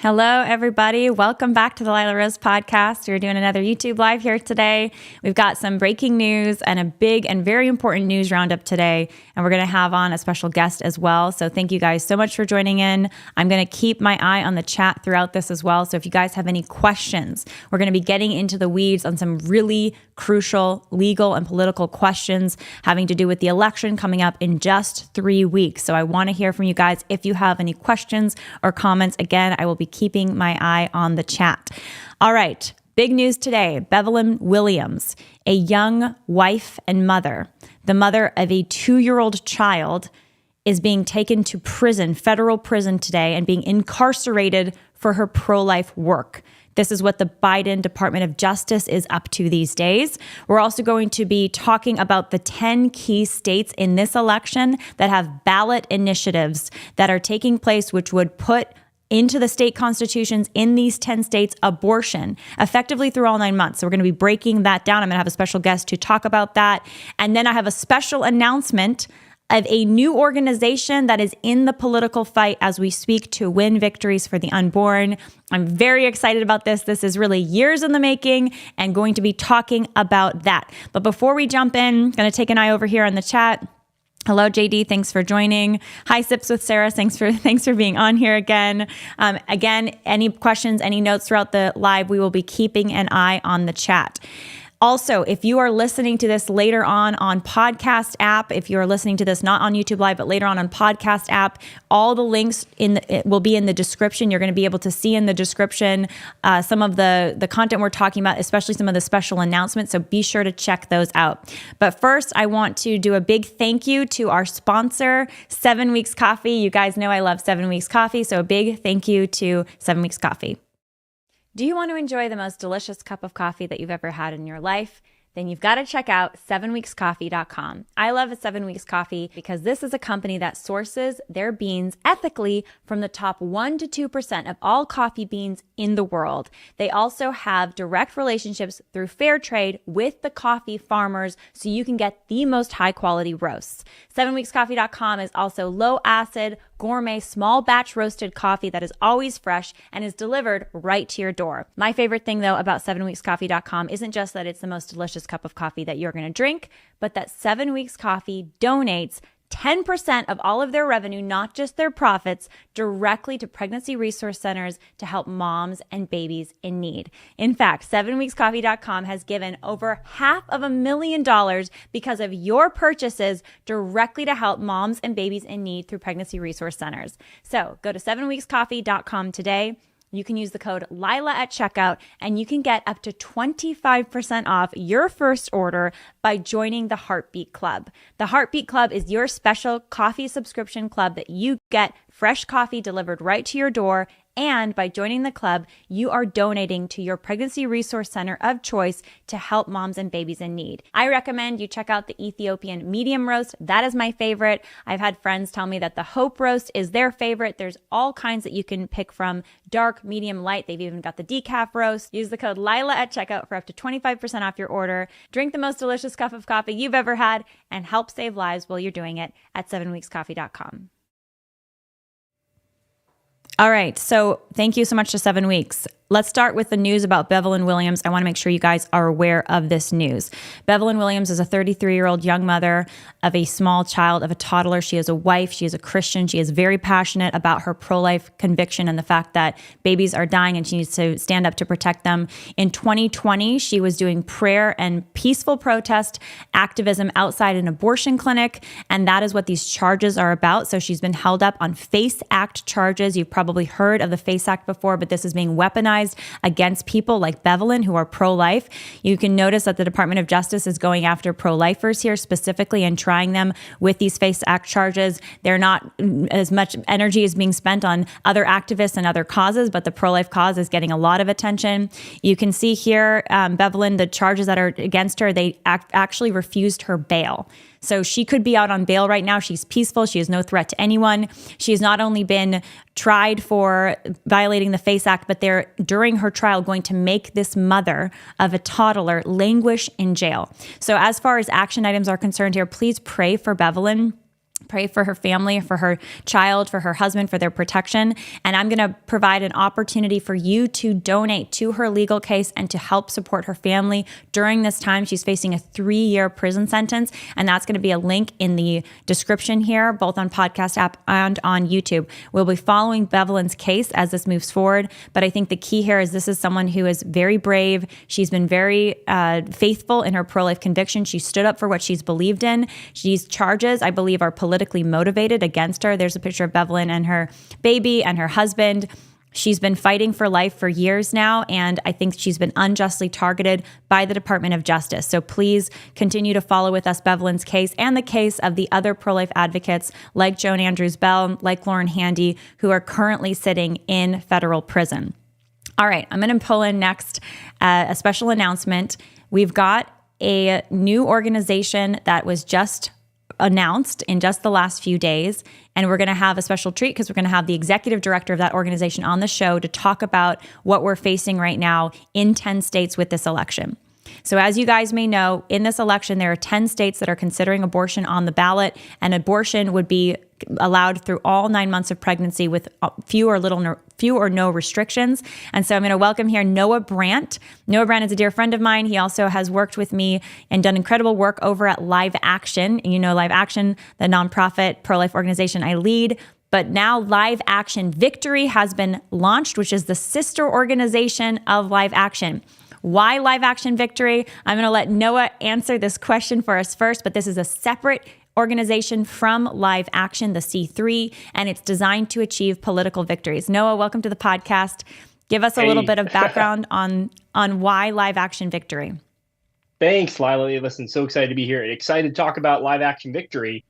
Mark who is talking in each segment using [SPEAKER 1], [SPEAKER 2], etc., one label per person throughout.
[SPEAKER 1] Hello, everybody. Welcome back to the Lila Rose podcast. We're doing another YouTube live here today. We've got some breaking news and a big and very important news roundup today. And we're going to have on a special guest as well. So thank you guys so much for joining in. I'm going to keep my eye on the chat throughout this as well. So if you guys have any questions, we're going to be getting into the weeds on some really crucial legal and political questions having to do with the election coming up in just 3 weeks. So I want to hear from you guys. If you have any questions or comments, again, I will be keeping my eye on the chat. All right. Big news today. Bevelyn Williams, a young wife and mother, the mother of a 2-year-old child, is being taken to prison, federal prison today, and being incarcerated for her pro-life work. This is what the Biden Department of Justice is up to these days. We're also going to be talking about the 10 key states in this election that have ballot initiatives that are taking place, which would put into the state constitutions in these 10 states abortion effectively through all 9 months. So we're going to be breaking that down. I'm going to have a special guest to talk about that. And then I have a special announcement of a new organization that is in the political fight as we speak to win victories for the unborn. I'm very excited about this. This is really years in the making and going to be talking about that. But before we jump in, I'm going to take an eye over here on the chat. Hello, JD. Thanks for joining. Hi, Sips with Sarah. Thanks for being on here again. Again, any questions, any notes throughout the live, we will be keeping an eye on the chat. Also, if you are listening to this later on podcast app, if you are listening to this not on YouTube Live, but later on podcast app, all the links it will be in the description. You're going to be able to see in the description some of the content we're talking about, especially some of the special announcements. So be sure to check those out. But first, I want to do a big thank you to our sponsor, 7 Weeks Coffee. You guys know I love 7 Weeks Coffee, so a big thank you to 7 Weeks Coffee. Do you want to enjoy the most delicious cup of coffee that you've ever had in your life? Then you've got to check out 7weekscoffee.com. I love 7 Weeks Coffee because this is a company that sources their beans ethically from the top 1% to 2% of all coffee beans in the world. They also have direct relationships through fair trade with the coffee farmers so you can get the most high quality roasts. 7weekscoffee.com is also low acid, gourmet, small batch roasted coffee that is always fresh and is delivered right to your door. My favorite thing though about 7weekscoffee.com isn't just that it's the most delicious cup of coffee that you're going to drink, but that 7 Weeks Coffee donates 10% of all of their revenue, not just their profits, directly to pregnancy resource centers to help moms and babies in need. In fact, 7weekscoffee.com has given over $500,000 because of your purchases directly to help moms and babies in need through pregnancy resource centers. So go to 7weekscoffee.com today. You can use the code Lila at checkout and you can get up to 25% off your first order by joining the Heartbeat Club. The Heartbeat Club is your special coffee subscription club that you get fresh coffee delivered right to your door. And by joining the club, you are donating to your pregnancy resource center of choice to help moms and babies in need. I recommend you check out the Ethiopian medium roast. That is my favorite. I've had friends tell me that the Hope roast is their favorite. There's all kinds that you can pick from: dark, medium, light. They've even got the decaf roast. Use the code Lila at checkout for up to 25% off your order. Drink the most delicious cup of coffee you've ever had and help save lives while you're doing it at 7weekscoffee.com. All right. So thank you so much to 7 Weeks. Let's start with the news about Bevelyn Williams. I want to make sure you guys are aware of this news. Bevelyn Williams is a 33-year-old young mother of a small child, of a toddler. She is a wife. She is a Christian. She is very passionate about her pro-life conviction and the fact that babies are dying and she needs to stand up to protect them. In 2020, she was doing prayer and peaceful protest activism outside an abortion clinic, and that is what these charges are about. So she's been held up on FACE Act charges. You've probably heard of the FACE Act before, but this is being weaponized against people like Bevelyn who are pro-life. You can notice that the Department of Justice is going after pro-lifers here specifically and trying them with these FACE Act charges. They're not as much energy is being spent on other activists and other causes, but the pro-life cause is getting a lot of attention. You can see here, Bevelyn, the charges that are against her, they actually refused her bail. So she could be out on bail right now. She's peaceful. She is no threat to anyone. She has not only been tried for violating the FACE Act, but they're, during her trial, going to make this mother of a toddler languish in jail. So as far as action items are concerned here, please pray for Bevelyn. Pray for her family, for her child, for her husband, for their protection. And I'm going to provide an opportunity for you to donate to her legal case and to help support her family during this time. She's facing a 3-year prison sentence. And that's going to be a link in the description here, both on podcast app and on YouTube. We'll be following Bevelyn's case as this moves forward. But I think the key here is this is someone who is very brave. She's been very faithful in her pro-life conviction. She stood up for what she's believed in. These charges, I believe, are politically motivated against her. There's a picture of Bevelyn and her baby and her husband. She's been fighting for life for years now, and I think she's been unjustly targeted by the Department of Justice. So please continue to follow with us Bevelyn's case and the case of the other pro-life advocates like Joan Andrews Bell, like Lauren Handy, who are currently sitting in federal prison. All right, I'm going to pull in next a special announcement. We've got a new organization that was just announced in just the last few days. And we're going to have a special treat because we're going to have the executive director of that organization on the show to talk about what we're facing right now in 10 states with this election. So as you guys may know, in this election, there are 10 states that are considering abortion on the ballot, and abortion would be allowed through all 9 months of pregnancy with few or no restrictions. And so I'm going to welcome here Noah Brandt. Noah Brandt is a dear friend of mine. He also has worked with me and done incredible work over at Live Action. You know, Live Action, the nonprofit pro-life organization I lead. But now Live Action Victory has been launched, which is the sister organization of Live Action. Why Live Action Victory? I'm going to let Noah answer this question for us first, but this is a separate organization from Live Action, the C3, and it's designed to achieve political victories. Noah, welcome to the podcast. Give us a little bit of background on why Live Action Victory.
[SPEAKER 2] Thanks, Lila. Listen, so excited to be here. Excited to talk about Live Action Victory.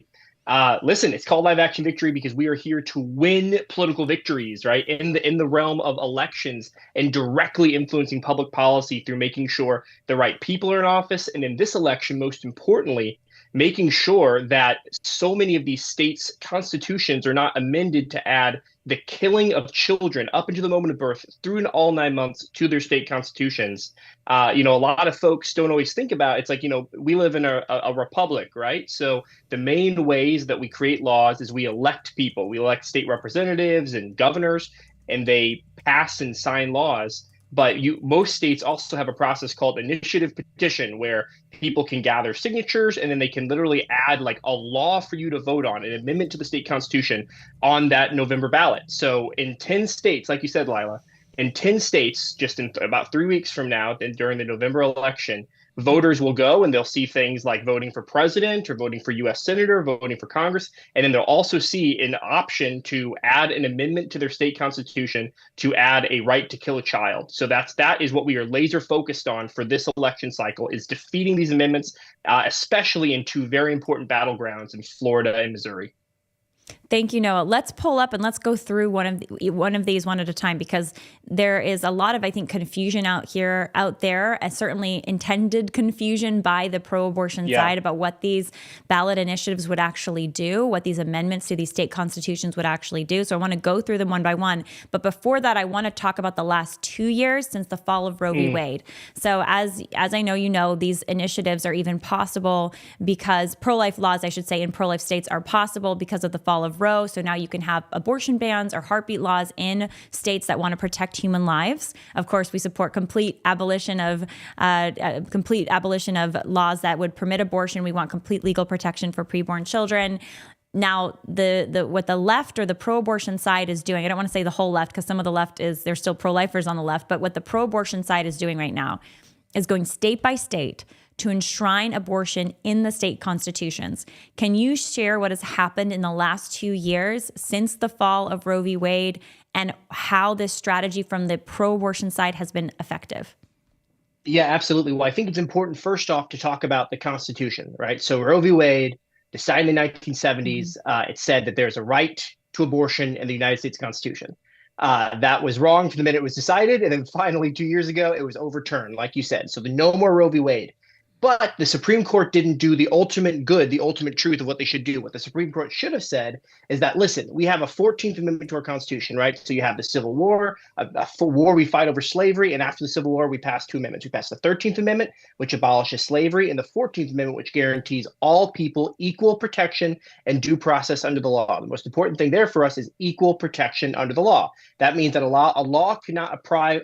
[SPEAKER 2] Listen, it's called Live Action Victory because we are here to win political victories, right? In the realm of elections and directly influencing public policy through making sure the right people are in office. And in this election, most importantly, making sure that so many of these states' constitutions are not amended to add the killing of children up into the moment of birth through all 9 months to their state constitutions. A lot of folks don't always think about it's like, we live in a republic, right? So the main ways that we create laws is we elect people. We elect state representatives and governors, and they pass and sign laws. But most states also have a process called initiative petition where people can gather signatures and then they can literally add like a law for you to vote on, an amendment to the state constitution on that November ballot. So in 10 states, like you said, Lila, in 10 states, just in about 3 weeks from now, and during the November election, voters will go and they'll see things like voting for president or voting for U.S. senator, voting for Congress. And then they'll also see an option to add an amendment to their state constitution to add a right to kill a child. So that is what we are laser focused on for this election cycle, is defeating these amendments, especially in two very important battlegrounds in Florida and Missouri.
[SPEAKER 1] Thank you, Noah. Let's pull up and let's go through one of these one at a time, because there is a lot of, I think, confusion out there, certainly intended confusion by the pro-abortion side about what these ballot initiatives would actually do, what these amendments to these state constitutions would actually do. So I want to go through them one by one. But before that, I want to talk about the last 2 years since the fall of Roe v. Wade. So as I know, these initiatives are even possible because pro-life laws, I should say, in pro-life states are possible because of the fall of Roe. So now you can have abortion bans or heartbeat laws in states that want to protect human lives. Of course, we support complete abolition of laws that would permit abortion. We want complete legal protection for preborn children. Now, what the left or the pro-abortion side is doing, I don't want to say the whole left because some of the left they're still pro-lifers on the left, but what the pro-abortion side is doing right now is going state by state to enshrine abortion in the state constitutions. Can you share what has happened in the last 2 years since the fall of Roe v. Wade and how this strategy from the pro-abortion side has been effective?
[SPEAKER 2] Yeah, absolutely. Well, I think it's important first off to talk about the Constitution, right? So Roe v. Wade, decided in the 1970s, it said that there's a right to abortion in the United States Constitution. That was wrong from the minute it was decided. And then finally, 2 years ago, it was overturned, like you said. So the no more Roe v. Wade. But the Supreme Court didn't do the ultimate good, the ultimate truth of what they should do. What the Supreme Court should have said is that, listen, we have a 14th Amendment to our Constitution, right? So you have the Civil War, a war we fight over slavery, and after the Civil War, we passed two amendments. We passed the 13th Amendment, which abolishes slavery, and the 14th Amendment, which guarantees all people equal protection and due process under the law. The most important thing there for us is equal protection under the law. That means that a law cannot apply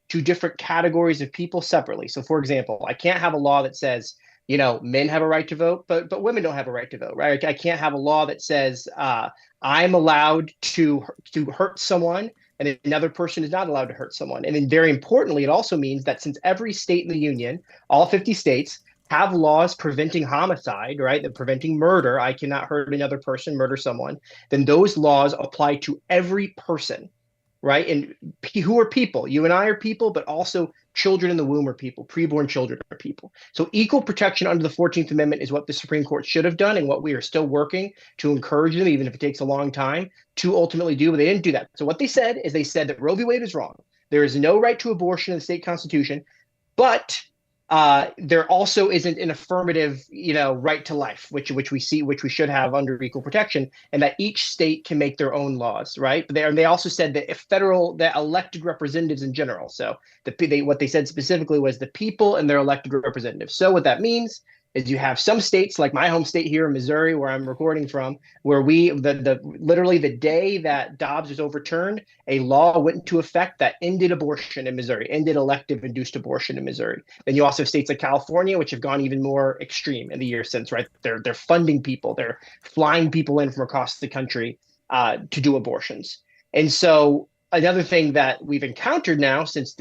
[SPEAKER 2] to different categories of people separately. So, for example, I can't have a law that says, men have a right to vote, but women don't have a right to vote, right? I can't have a law that says I'm allowed to hurt someone and another person is not allowed to hurt someone. And then, very importantly, it also means that since every state in the union, all 50 states, have laws preventing homicide, right? That preventing murder, I cannot hurt another person, murder someone, then those laws apply to every person, right? And who are people? You and I are people, but also children in the womb are people. Preborn children are people. So equal protection under the 14th Amendment is what the Supreme Court should have done, and what we are still working to encourage them, even if it takes a long time, to ultimately do. But they didn't do that. So what they said is they said that Roe v. Wade is wrong. There is no right to abortion in the state constitution, but there also isn't an affirmative, right to life, which we should have under equal protection, and that each state can make their own laws, right? But they also said that that elected representatives in general. So what they said specifically was the people and their elected representatives. So what that means is you have some states, like my home state here in Missouri, where I'm recording from, where literally the day that Dobbs was overturned, a law went into effect that ended abortion in Missouri, ended elective induced abortion in Missouri. Then you also have states like California, which have gone even more extreme in the years since, right? They're funding people, they're flying people in from across the country to do abortions. And so another thing that we've encountered now, since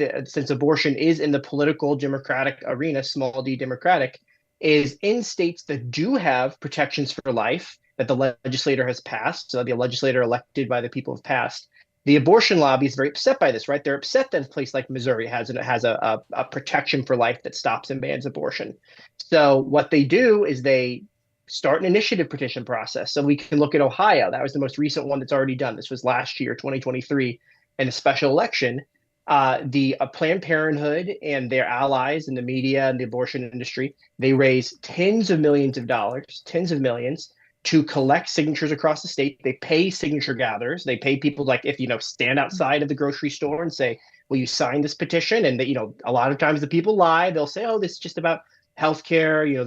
[SPEAKER 2] abortion is in the political Democratic arena, small d Democratic, is in states that do have protections for life that the legislator has passed, so the legislator elected by the people have passed. The abortion lobby is very upset by this, right? They're upset that a place like Missouri has a protection for life that stops and bans abortion. So what they do is they start an initiative petition process. So we can look at Ohio. That was the most recent one that's already done. This was last year, 2023, in a special election. The Planned Parenthood and their allies in the media and the abortion industry, they raise tens of millions of dollars, tens of millions, to collect signatures across the state. They pay signature gatherers. They pay people, like, if stand outside of the grocery store and say, will you sign this petition? And a lot of times the people lie. They'll say, oh, this is just about healthcare.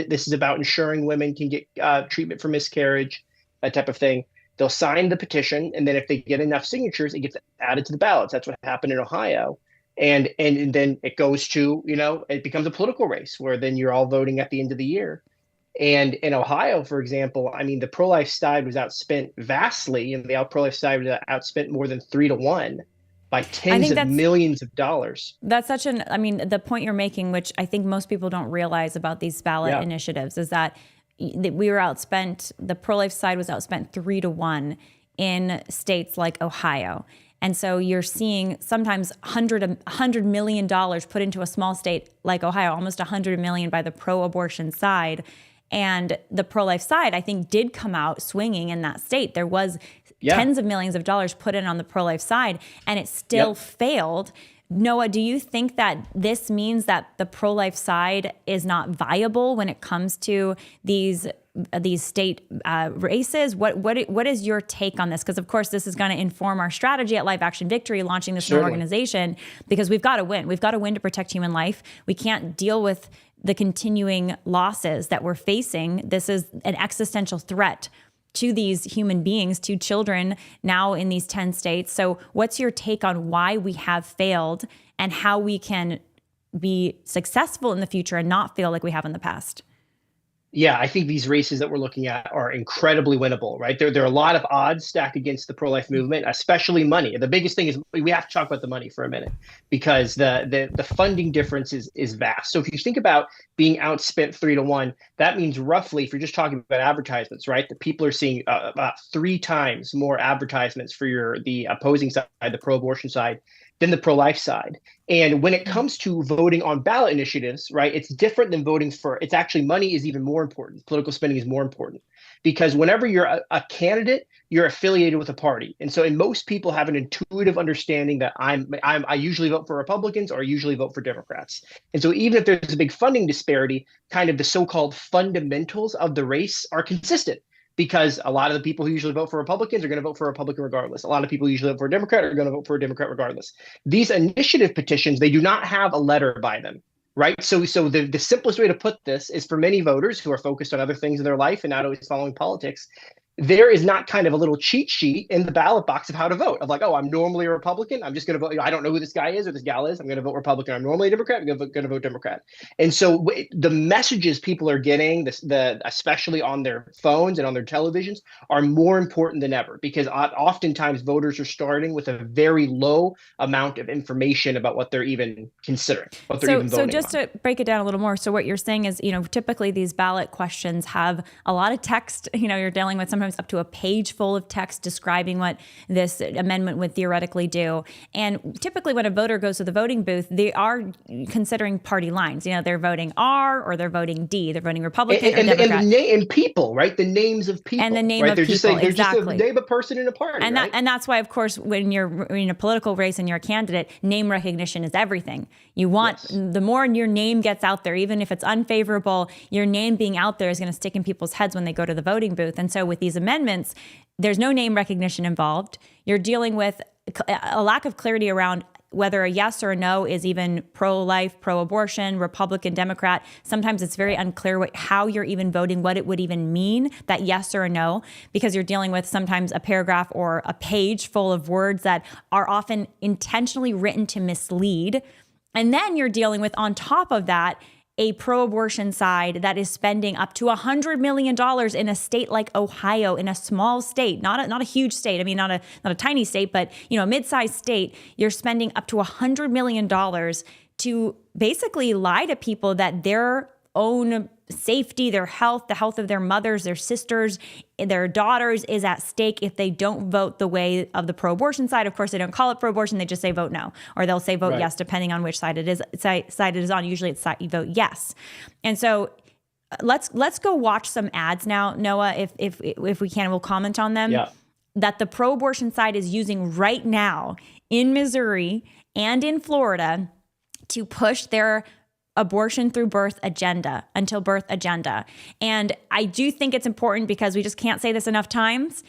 [SPEAKER 2] This is about ensuring women can get treatment for miscarriage, that type of thing. They'll sign the petition, and then if they get enough signatures, it gets added to the ballots. That's what happened in Ohio. And then it goes to, it becomes a political race where then you're all voting at the end of the year. And in Ohio, for example, I mean, the pro-life side was outspent vastly, and the pro-life side was outspent more than 3-1 by tens of millions of dollars.
[SPEAKER 1] That's the point you're making, which I think most people don't realize about these ballot initiatives, is that we were outspent, the pro-life side was outspent 3-1 in states like Ohio. And so you're seeing sometimes $100 million put into a small state like Ohio, almost $100 million by the pro-abortion side. And the pro-life side, I think, did come out swinging in that state. There was tens of millions of dollars put in on the pro-life side, and it still failed. Noah, do you think that this means that the pro-life side is not viable when it comes to these state races? What is your take on this? Because, of course, this is going to inform our strategy at Live Action Victory, launching this new organization, because we've got to win. We've got to win to protect human life. We can't deal with the continuing losses that we're facing. This is an existential threat to these human beings, to children now in these 10 states. So what's your take on why we have failed and how we can be successful in the future and not feel like we have in the past?
[SPEAKER 2] Yeah, I think these races that we're looking at are incredibly winnable, right? There are a lot of odds stacked against the pro-life movement, especially money. The biggest thing is we have to talk about the money for a minute, because the funding difference is vast. So if you think about being outspent 3-1, that means roughly, if you're just talking about advertisements, right, that people are seeing about 3 times more advertisements for the opposing side, the pro-abortion side, than the pro-life side. And when it comes to voting on ballot initiatives, right, it's different than voting for, it's actually money is even more important. Political spending is more important because whenever you're a candidate, you're affiliated with a party. And so, and most people have an intuitive understanding that I usually vote for Republicans or I usually vote for Democrats. And so even if there's a big funding disparity, kind of the so-called fundamentals of the race are consistent, because a lot of the people who usually vote for Republicans are going to vote for a Republican regardless. A lot of people who usually vote for a Democrat are going to vote for a Democrat regardless. These initiative petitions, they do not have a letter by them, right? So the simplest way to put this is for many voters who are focused on other things in their life and not always following politics, there is not kind of a little cheat sheet in the ballot box of how to vote. Of like, oh, I'm normally a Republican. I'm just going to vote. I don't know who this guy is or this gal is. I'm going to vote Republican. I'm normally a Democrat. I'm going to vote Democrat. And so the messages people are getting, especially on their phones and on their televisions, are more important than ever because oftentimes voters are starting with a very low amount of information about what they're even considering, what they're even voting on.
[SPEAKER 1] So just to break it down a little more, so what you're saying is, typically these ballot questions have a lot of text. You're dealing with sometimes up to a page full of text describing what this amendment would theoretically do. And typically when a voter goes to the voting booth, they are considering party lines. They're voting R or they're voting D. They're voting Republican or Democrat.
[SPEAKER 2] And people, right? The names of people.
[SPEAKER 1] And the name
[SPEAKER 2] right?
[SPEAKER 1] of
[SPEAKER 2] they're
[SPEAKER 1] people,
[SPEAKER 2] just saying,
[SPEAKER 1] exactly.
[SPEAKER 2] They're just a name of person in a party,
[SPEAKER 1] and
[SPEAKER 2] right?
[SPEAKER 1] And that's why, of course, when you're in a political race and you're a candidate, name recognition is everything. You want, the more your name gets out there, even if it's unfavorable, your name being out there is going to stick in people's heads when they go to the voting booth. And so with these amendments, there's no name recognition involved. You're dealing with a lack of clarity around whether a yes or a no is even pro-life, pro-abortion, Republican, Democrat. Sometimes it's very unclear how you're even voting, what it would even mean, that yes or a no, because you're dealing with sometimes a paragraph or a page full of words that are often intentionally written to mislead. And then you're dealing with, on top of that, a pro-abortion side that is spending up to $100 million in a state like Ohio, in a small state, not a huge state. I mean, not a tiny state, but a mid-sized state. You're spending up to $100 million to basically lie to people that their own safety, their health, the health of their mothers, their sisters, their daughters is at stake if they don't vote the way of the pro-abortion side. Of course, they don't call it pro-abortion; they just say vote no, or they'll say vote yes, depending on which side it is. Side it is on. Usually, it's you vote yes. And so, let's go watch some ads now, Noah, if we can. We'll comment on them.
[SPEAKER 2] Yeah.
[SPEAKER 1] That the pro-abortion side is using right now in Missouri and in Florida to push their abortion through birth agenda, until birth agenda. And I do think it's important because we just can't say this enough times.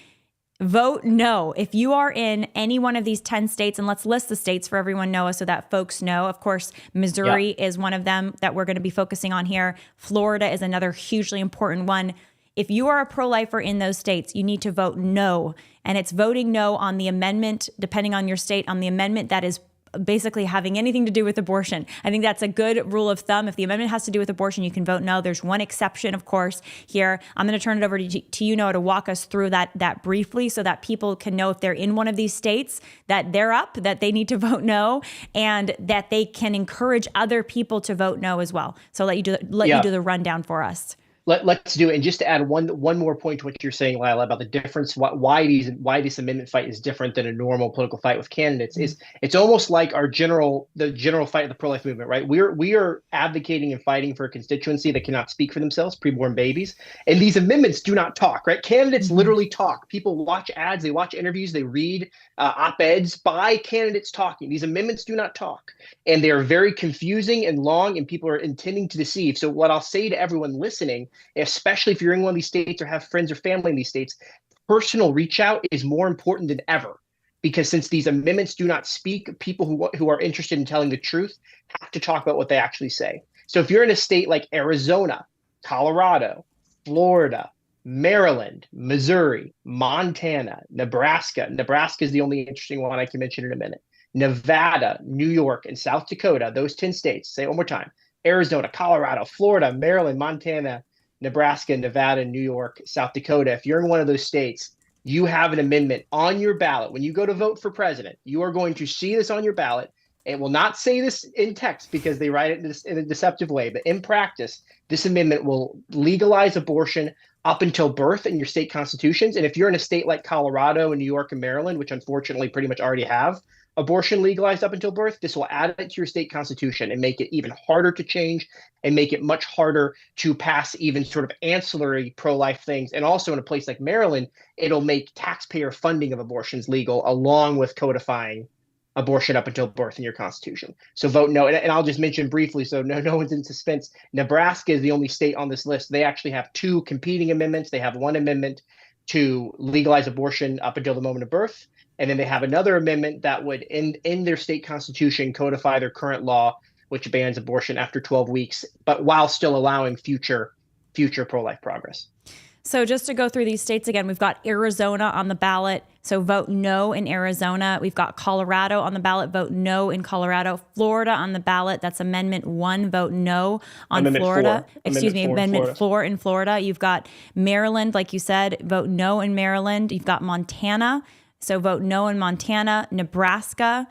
[SPEAKER 1] Vote no. If you are in any one of these 10 states, and let's list the states for everyone, Noah, so that folks know. Of course, Missouri is one of them that we're going to be focusing on here. Florida is another hugely important one. If you are a pro-lifer in those states, you need to vote no. And it's voting no on the amendment, depending on your state, on the amendment that is basically having anything to do with abortion. I think that's a good rule of thumb. If the amendment has to do with abortion, you can vote no. There's one exception, of course, here. I'm going to turn it over to you, Noah, to walk us through that briefly so that people can know if they're in one of these states that they're up, that they need to vote no, and that they can encourage other people to vote no as well. So let you do the rundown for us.
[SPEAKER 2] Let's do it. And just to add one more point to what you're saying, Lila, about the difference, why this amendment fight is different than a normal political fight with candidates, is it's almost like the general fight of the pro-life movement, right? We are advocating and fighting for a constituency that cannot speak for themselves, preborn babies. And these amendments do not talk, right? Candidates literally talk. People watch ads, they watch interviews, they read op-eds by candidates talking. These amendments do not talk. And they are very confusing and long, and people are intending to deceive. So what I'll say to everyone listening, especially if you're in one of these states or have friends or family in these states, personal reach out is more important than ever. Because since these amendments do not speak, people who are interested in telling the truth have to talk about what they actually say. So if you're in a state like Arizona, Colorado, Florida, Maryland, Missouri, Montana, Nebraska is the only interesting one I can mention in a minute. Nevada, New York, and South Dakota, those 10 states, say it one more time: Arizona, Colorado, Florida, Maryland, Montana, Nebraska, Nevada, New York, South Dakota. If you're in one of those states, you have an amendment on your ballot. When you go to vote for president, you are going to see this on your ballot. It will not say this in text because they write it in a deceptive way, but in practice, this amendment will legalize abortion up until birth in your state constitutions. And if you're in a state like Colorado and New York and Maryland, which unfortunately pretty much already have abortion legalized up until birth, this will add it to your state constitution and make it even harder to change and make it much harder to pass even sort of ancillary pro-life things. And also in a place like Maryland, it'll make taxpayer funding of abortions legal along with codifying abortion up until birth in your constitution. So vote no. And I'll just mention briefly, so no one's in suspense. Nebraska is the only state on this list. They actually have two competing amendments. They have one amendment to legalize abortion up until the moment of birth. And then they have another amendment that would, in their state constitution, codify their current law, which bans abortion after 12 weeks, but while still allowing future pro-life progress.
[SPEAKER 1] So just to go through these states again, we've got Arizona on the ballot. So vote no in Arizona. We've got Colorado on the ballot. Vote no in Colorado. Florida on the ballot. That's Amendment 1. Vote no on
[SPEAKER 2] Amendment
[SPEAKER 1] Florida.
[SPEAKER 2] 4.
[SPEAKER 1] Excuse me,
[SPEAKER 2] Amendment
[SPEAKER 1] 4 in Florida. You've got Maryland, like you said. Vote no in Maryland. You've got Montana. So vote no in Montana. Nebraska,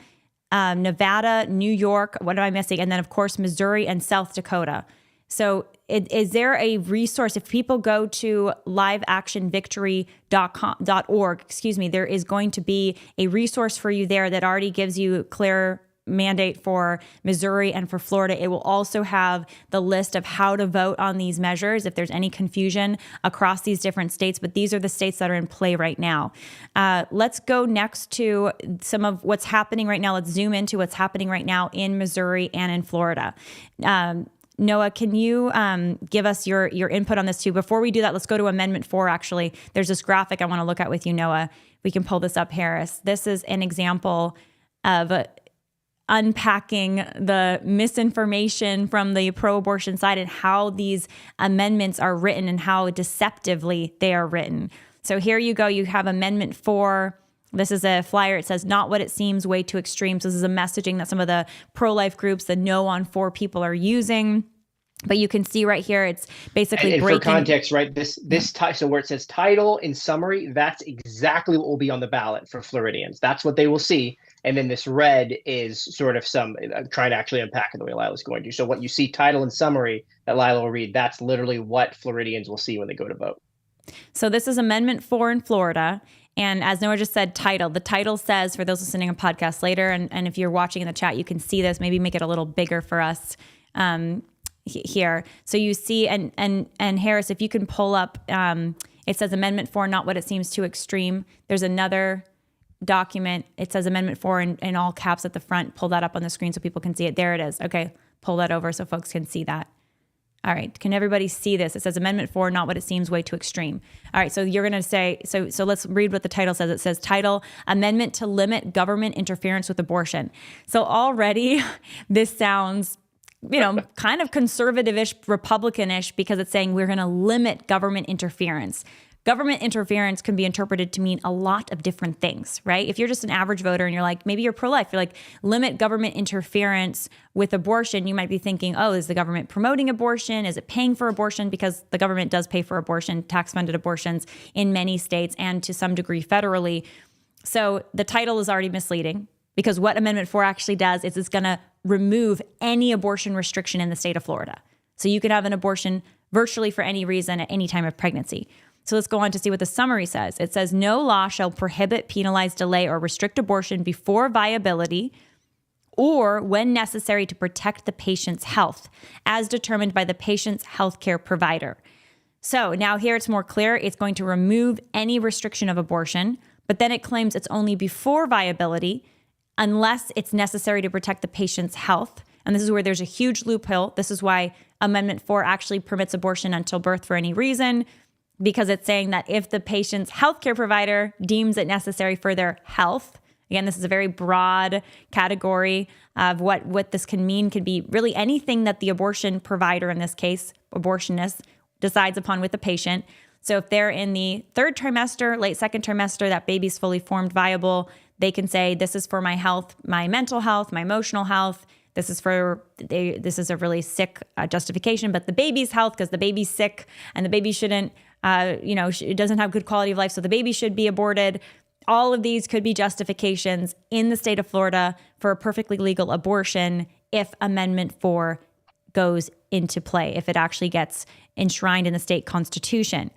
[SPEAKER 1] Nevada, New York. What am I missing? And then, of course, Missouri and South Dakota. So is there a resource? If people go to liveactionvictory.org, there is going to be a resource for you there that already gives you clear mandate for Missouri and for Florida. It will also have the list of how to vote on these measures if there's any confusion across these different states, but these are the states that are in play right now. Let's go next to some of what's happening right now. Let's zoom into what's happening right now in Missouri and in Florida. Noah, can you give us your input on this too? Before we do that, let's go to Amendment 4, actually. There's this graphic I want to look at with you, Noah. We can pull this up, Harris. This is an example of unpacking the misinformation from the pro-abortion side and how these amendments are written and how deceptively they are written. So here you go. You have Amendment 4. This is a flyer. It says, not what it seems, way too extreme. So this is a messaging that some of the pro-life groups, the No on 4 people, are using. But you can see right here, it's basically
[SPEAKER 2] and
[SPEAKER 1] breaking.
[SPEAKER 2] For context, right, so where it says title in summary, that's exactly what will be on the ballot for Floridians. That's what they will see. And then this red is sort of I'm trying to actually unpack it the way Lila's going to. So what you see, title and summary, that Lila will read, that's literally what Floridians will see when they go to vote.
[SPEAKER 1] So this is Amendment 4 in Florida. And as Noah just said, title. The title says, for those listening on podcasts later, and if you're watching in the chat, you can see this, maybe make it a little bigger for us here. So you see, and Harris, if you can pull up, it says Amendment 4, not what it seems too extreme. There's another document. It says Amendment 4 in all caps at the front. Pull that up on the screen so people can see it. There it is. Okay, pull that over so folks can see that. All right, can everybody see this? It says Amendment 4, not what it seems, way too extreme. All right, so you're going to say, so let's read what the title says. It says, title, Amendment to Limit Government Interference with Abortion. So already this sounds, kind of conservative-ish, Republican-ish, because it's saying we're going to limit government interference. Government interference can be interpreted to mean a lot of different things, right? If you're just an average voter and you're like, maybe you're pro-life, you're like, limit government interference with abortion, you might be thinking, oh, is the government promoting abortion? Is it paying for abortion? Because the government does pay for abortion, tax-funded abortions in many states and to some degree federally. So the title is already misleading because what Amendment 4 actually does is it's going to remove any abortion restriction in the state of Florida. So you can have an abortion virtually for any reason at any time of pregnancy. So let's go on to see what the summary says. It says, no law shall prohibit, penalize, delay, or restrict abortion before viability or when necessary to protect the patient's health, as determined by the patient's healthcare provider. So now here it's more clear. It's going to remove any restriction of abortion, but then it claims it's only before viability unless it's necessary to protect the patient's health. And this is where there's a huge loophole. This is why Amendment 4 actually permits abortion until birth for any reason, because it's saying that if the patient's healthcare provider deems it necessary for their health, again, this is a very broad category of what this can mean. Could be really anything that the abortion provider, in this case, abortionist, decides upon with the patient. So if they're in the third trimester, late second trimester, that baby's fully formed, viable, they can say, this is for my health, my mental health, my emotional health. This is a really sick justification, but the baby's health, because the baby's sick and the baby shouldn't, it doesn't have good quality of life, so the baby should be aborted. All of these could be justifications in the state of Florida for a perfectly legal abortion if Amendment 4 goes into play, if it actually gets enshrined in the state constitution.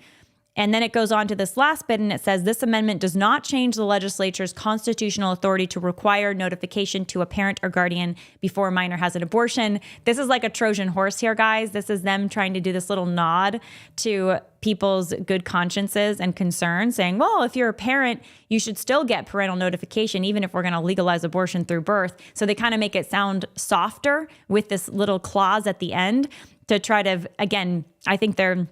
[SPEAKER 1] And then it goes on to this last bit and it says, this amendment does not change the legislature's constitutional authority to require notification to a parent or guardian before a minor has an abortion. This is like a Trojan horse here, guys. This is them trying to do this little nod to people's good consciences and concerns, saying, well, if you're a parent, you should still get parental notification, even if we're going to legalize abortion through birth. So they kind of make it sound softer with this little clause at the end to try to, again, I think they're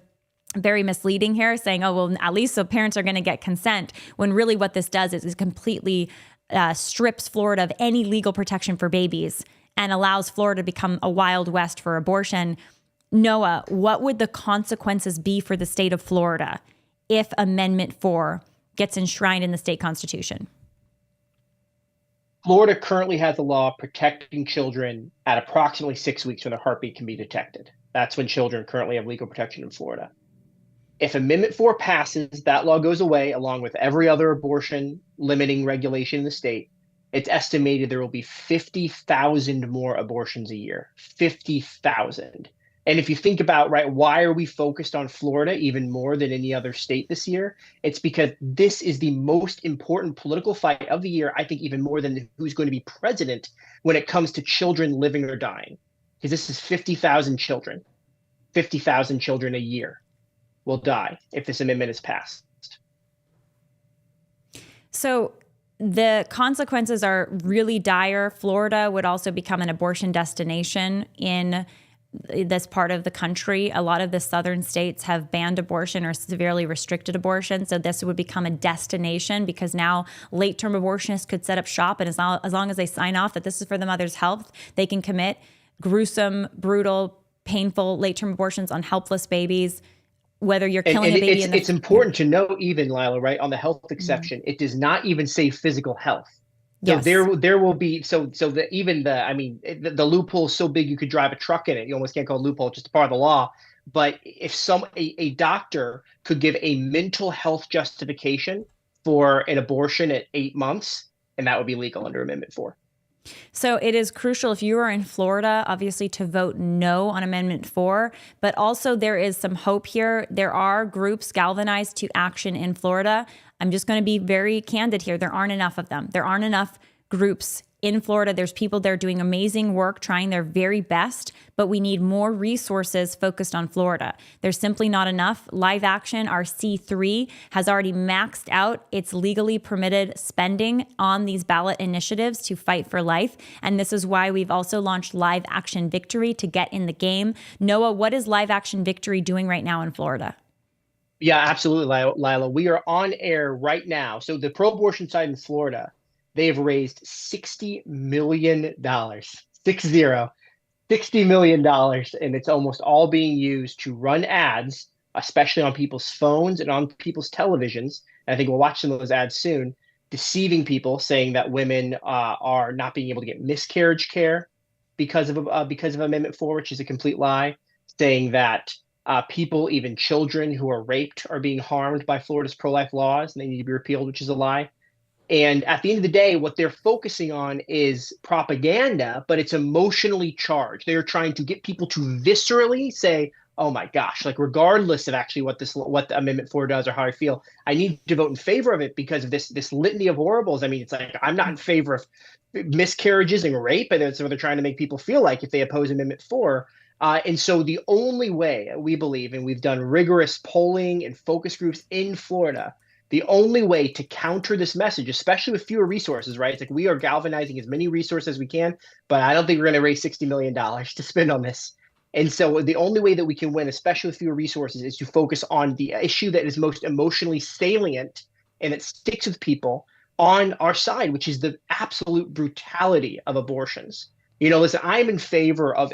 [SPEAKER 1] very misleading here, saying, oh, well, at least so parents are going to get consent, when really what this does is completely strips Florida of any legal protection for babies and allows Florida to become a Wild West for abortion. Noah, what would the consequences be for the state of Florida if Amendment 4 gets enshrined in the state constitution?
[SPEAKER 2] Florida currently has a law protecting children at approximately 6 weeks when a heartbeat can be detected. That's when children currently have legal protection in Florida. If Amendment 4 passes, that law goes away along with every other abortion limiting regulation in the state. It's estimated there will be 50,000 more abortions a year. 50,000. And if you think about, right, why are we focused on Florida even more than any other state this year? It's because this is the most important political fight of the year, I think even more than who's going to be president when it comes to children living or dying. Because this is 50,000 children. 50,000 children a year will die if this amendment is passed.
[SPEAKER 1] So the consequences are really dire. Florida would also become an abortion destination in this part of the country. A lot of the southern states have banned abortion or severely restricted abortion. So this would become a destination because now late-term abortionists could set up shop, and as long as they sign off that this is for the mother's health, they can commit gruesome, brutal, painful late-term abortions on helpless babies. Whether you're killing a baby
[SPEAKER 2] it's important to know, even Lila, right, on the health exception, it does not even say physical health. So
[SPEAKER 1] yes.
[SPEAKER 2] there will be the loophole is so big you could drive a truck in it. You almost can't call it a loophole, it's just a part of the law. But if a doctor could give a mental health justification for an abortion at 8 months, and that would be legal under Amendment 4.
[SPEAKER 1] So it is crucial, if you are in Florida, obviously, to vote no on Amendment 4. But also there is some hope here. There are groups galvanized to action in Florida. I'm just going to be very candid here. There aren't enough of them. There aren't enough groups in Florida. There's people there doing amazing work, trying their very best, but we need more resources focused on Florida. There's simply not enough. Live Action, our C3, has already maxed out its legally permitted spending on these ballot initiatives to fight for life. And this is why we've also launched Live Action Victory to get in the game. Noah, what is Live Action Victory doing right now in Florida?
[SPEAKER 2] Yeah, absolutely, Lila. We are on air right now. So the pro-abortion side in Florida, they've raised $60 million, $60 million, and it's almost all being used to run ads, especially on people's phones and on people's televisions. And I think we'll watch some of those ads soon, deceiving people, saying that women are not being able to get miscarriage care because of Amendment 4, which is a complete lie, saying that people, even children who are raped, are being harmed by Florida's pro-life laws and they need to be repealed, which is a lie. And at the end of the day, what they're focusing on is propaganda, but it's emotionally charged. They're trying to get people to viscerally say, oh my gosh, like regardless of actually what the Amendment 4 does or how I feel, I need to vote in favor of it because of this litany of horribles. I mean, it's like, I'm not in favor of miscarriages and rape, and that's what they're trying to make people feel like if they oppose Amendment 4. And so the only way we believe, and we've done rigorous polling and focus groups in Florida, the only way to counter this message, especially with fewer resources, right? It's like we are galvanizing as many resources as we can, but I don't think we're going to raise $60 million to spend on this. And so the only way that we can win, especially with fewer resources, is to focus on the issue that is most emotionally salient and that sticks with people on our side, which is the absolute brutality of abortions. You know, listen, I'm in favor of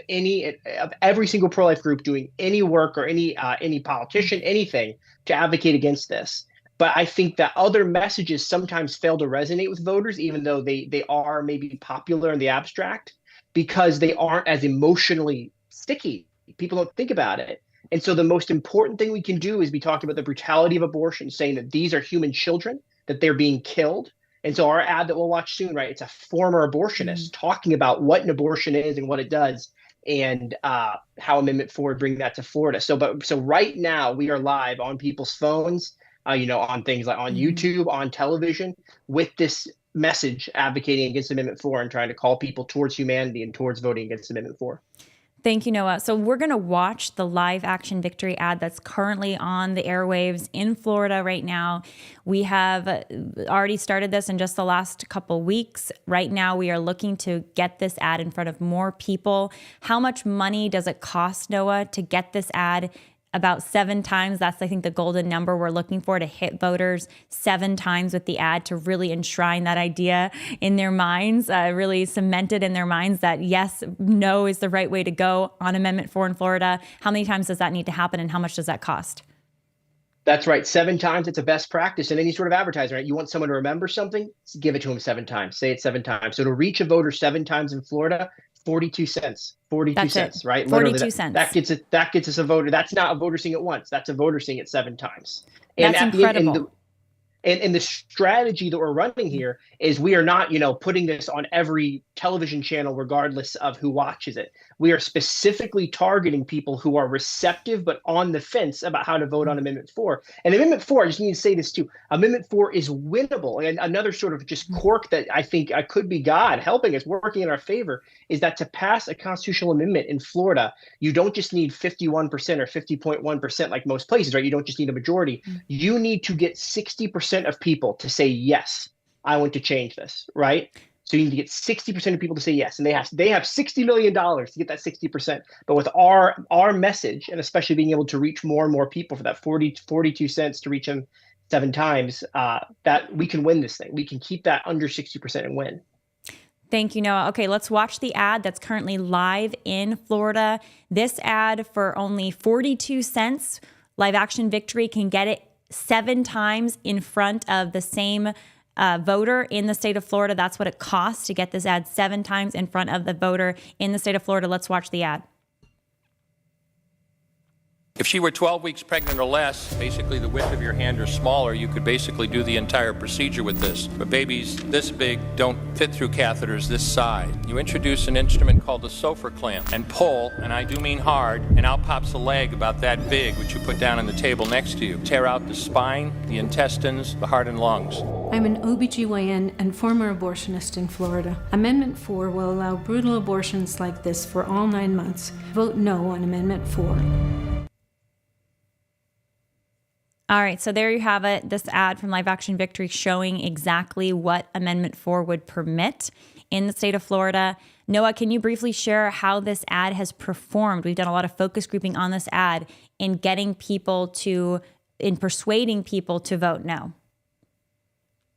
[SPEAKER 2] every single pro-life group doing any work or any politician, anything to advocate against this. But I think that other messages sometimes fail to resonate with voters, even though they are maybe popular in the abstract, because they aren't as emotionally sticky. People don't think about it. And so the most important thing we can do is be talking about the brutality of abortion, saying that these are human children, that they're being killed. And so our ad that we'll watch soon, right, it's a former abortionist talking about what an abortion is and what it does. and how Amendment 4 would bring that to Florida. So right now we are live on people's phones, on things like on YouTube, on television, with this message advocating against Amendment 4 and trying to call people towards humanity and towards voting against Amendment 4.
[SPEAKER 1] Thank you, Noah. So we're going to watch the live action victory ad that's currently on the airwaves in Florida right now. We have already started this in just the last couple weeks. Right now, we are looking to get this ad in front of more people. How much money does it cost, Noah, to get this ad? About 7 times. That's, I think, the golden number we're looking for, to hit voters 7 times with the ad, to really enshrine that idea in their minds, really cement it in their minds that yes, no is the right way to go on Amendment 4 in Florida. How many times does that need to happen, and how much does that cost?
[SPEAKER 2] That's right. 7 times. It's a best practice in any sort of advertising, right? You want someone to remember something, give it to them 7 times. Say it 7 times. So to reach a voter 7 times in Florida, 42 cents. 42 cents, right?
[SPEAKER 1] 42 cents.
[SPEAKER 2] That gets us a voter. That's not a voter seeing it once. That's a voter seeing it 7 times.
[SPEAKER 1] That's incredible.
[SPEAKER 2] And the strategy that we're running here is we are not, putting this on every television channel, regardless of who watches it. We are specifically targeting people who are receptive but on the fence about how to vote on Amendment 4. And Amendment 4, I just need to say this too, Amendment 4 is winnable. And another sort of just quirk that I think could be God helping us, working in our favor, is that to pass a constitutional amendment in Florida, you don't just need 51% or 50.1% like most places, right? You don't just need a majority. You need to get 60% of people to say, yes, I want to change this, right? So you need to get 60% of people to say yes, and they have $60 million to get that 60%. But with our message, and especially being able to reach more and more people for that 42 cents to reach them 7 times, that we can win this thing. We can keep that under 60% and win.
[SPEAKER 1] Thank you, Noah. Okay, let's watch the ad that's currently live in Florida. This ad for only 42 cents, Live Action Victory can get it 7 times in front of the same voter in the state of Florida. That's what it costs to get this ad 7 times in front of the voter in the state of Florida. Let's watch the ad.
[SPEAKER 3] If she were 12 weeks pregnant or less, basically the width of your hand or smaller, you could basically do the entire procedure with this. But babies this big don't fit through catheters this side. You introduce an instrument called the Sofer clamp and pull, and I do mean hard, and out pops a leg about that big, which you put down on the table next to you. Tear out the spine, the intestines, the heart and lungs.
[SPEAKER 4] I'm an OBGYN and former abortionist in Florida. Amendment 4 will allow brutal abortions like this for all 9 months. Vote no on Amendment 4.
[SPEAKER 1] All right, so there you have it. This ad from Live Action Victory showing exactly what Amendment 4 would permit in the state of Florida. Noah, can you briefly share how this ad has performed? We've done a lot of focus grouping on this ad in persuading people to vote no.